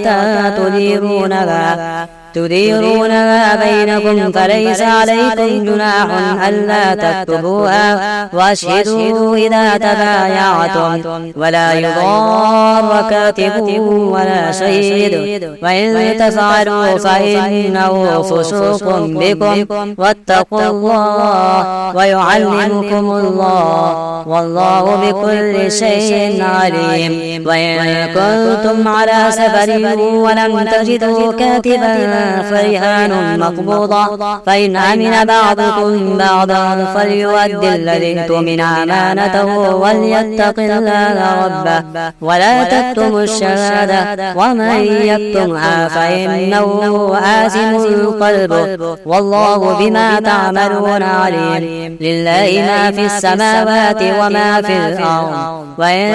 تديرونها بينكم فليس عليكم جناح ألا تكتبوها واشهدوا إذا تبايعتم ولا يضار كاتب ولا شهيد وإن تفعلوا فإنه فسوق بكم واتقوا الله ويعلمكم الله والله بكل شيء عليم وإن كنتم على سفر ولم تجدوا كاتبا فرهان مقبوضة فإن أمن بعضكم بعضا فليؤدي الذي اؤتمن أمانته وليتق الله ربه ولا تكتموا الشهادة ومن يكتمها فإنه آثم قلبه والله بما تعملون عليم لله ما في السماوات وما في الأرض وإن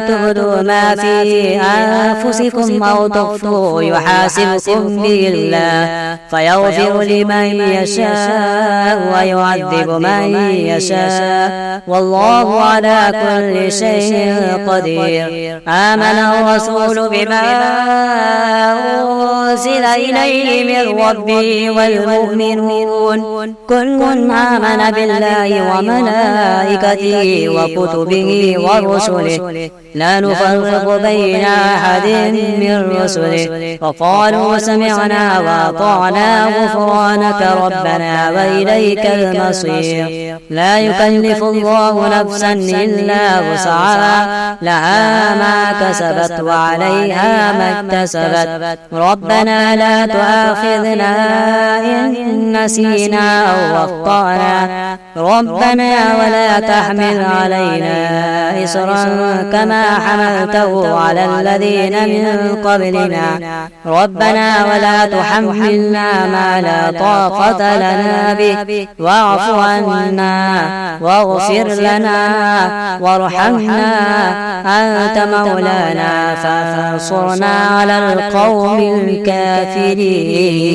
تبدوا ما في أنفسكم أو تخفوه يحاسبكم به الله فيغفر لمن يشاء ويعذب من يشاء والله على كل شيء قدير آمن الرسول بما أنزل إليه من ربه والمؤمنون كل آمن بالله وملائكته وكتبه ورسله لا نفرق بين أحد من رسله وقالوا سمعنا وأطعنا غفرانك ربنا وإليك المصير لا يكلف الله نفسا إلا وسعها لها ما كسبت وعليها ما اكتسبت ربنا لا تؤاخذنا إن نسينا أو أخطأنا ربنا ولا تحمل علينا إصرا كما حملته على الذين من قبلنا ربنا ولا تحملنا ما لا طاقة لنا به واعف عنا واغفر لنا وارحمنا أنت مولانا فانصرنا على القوم الكافرين.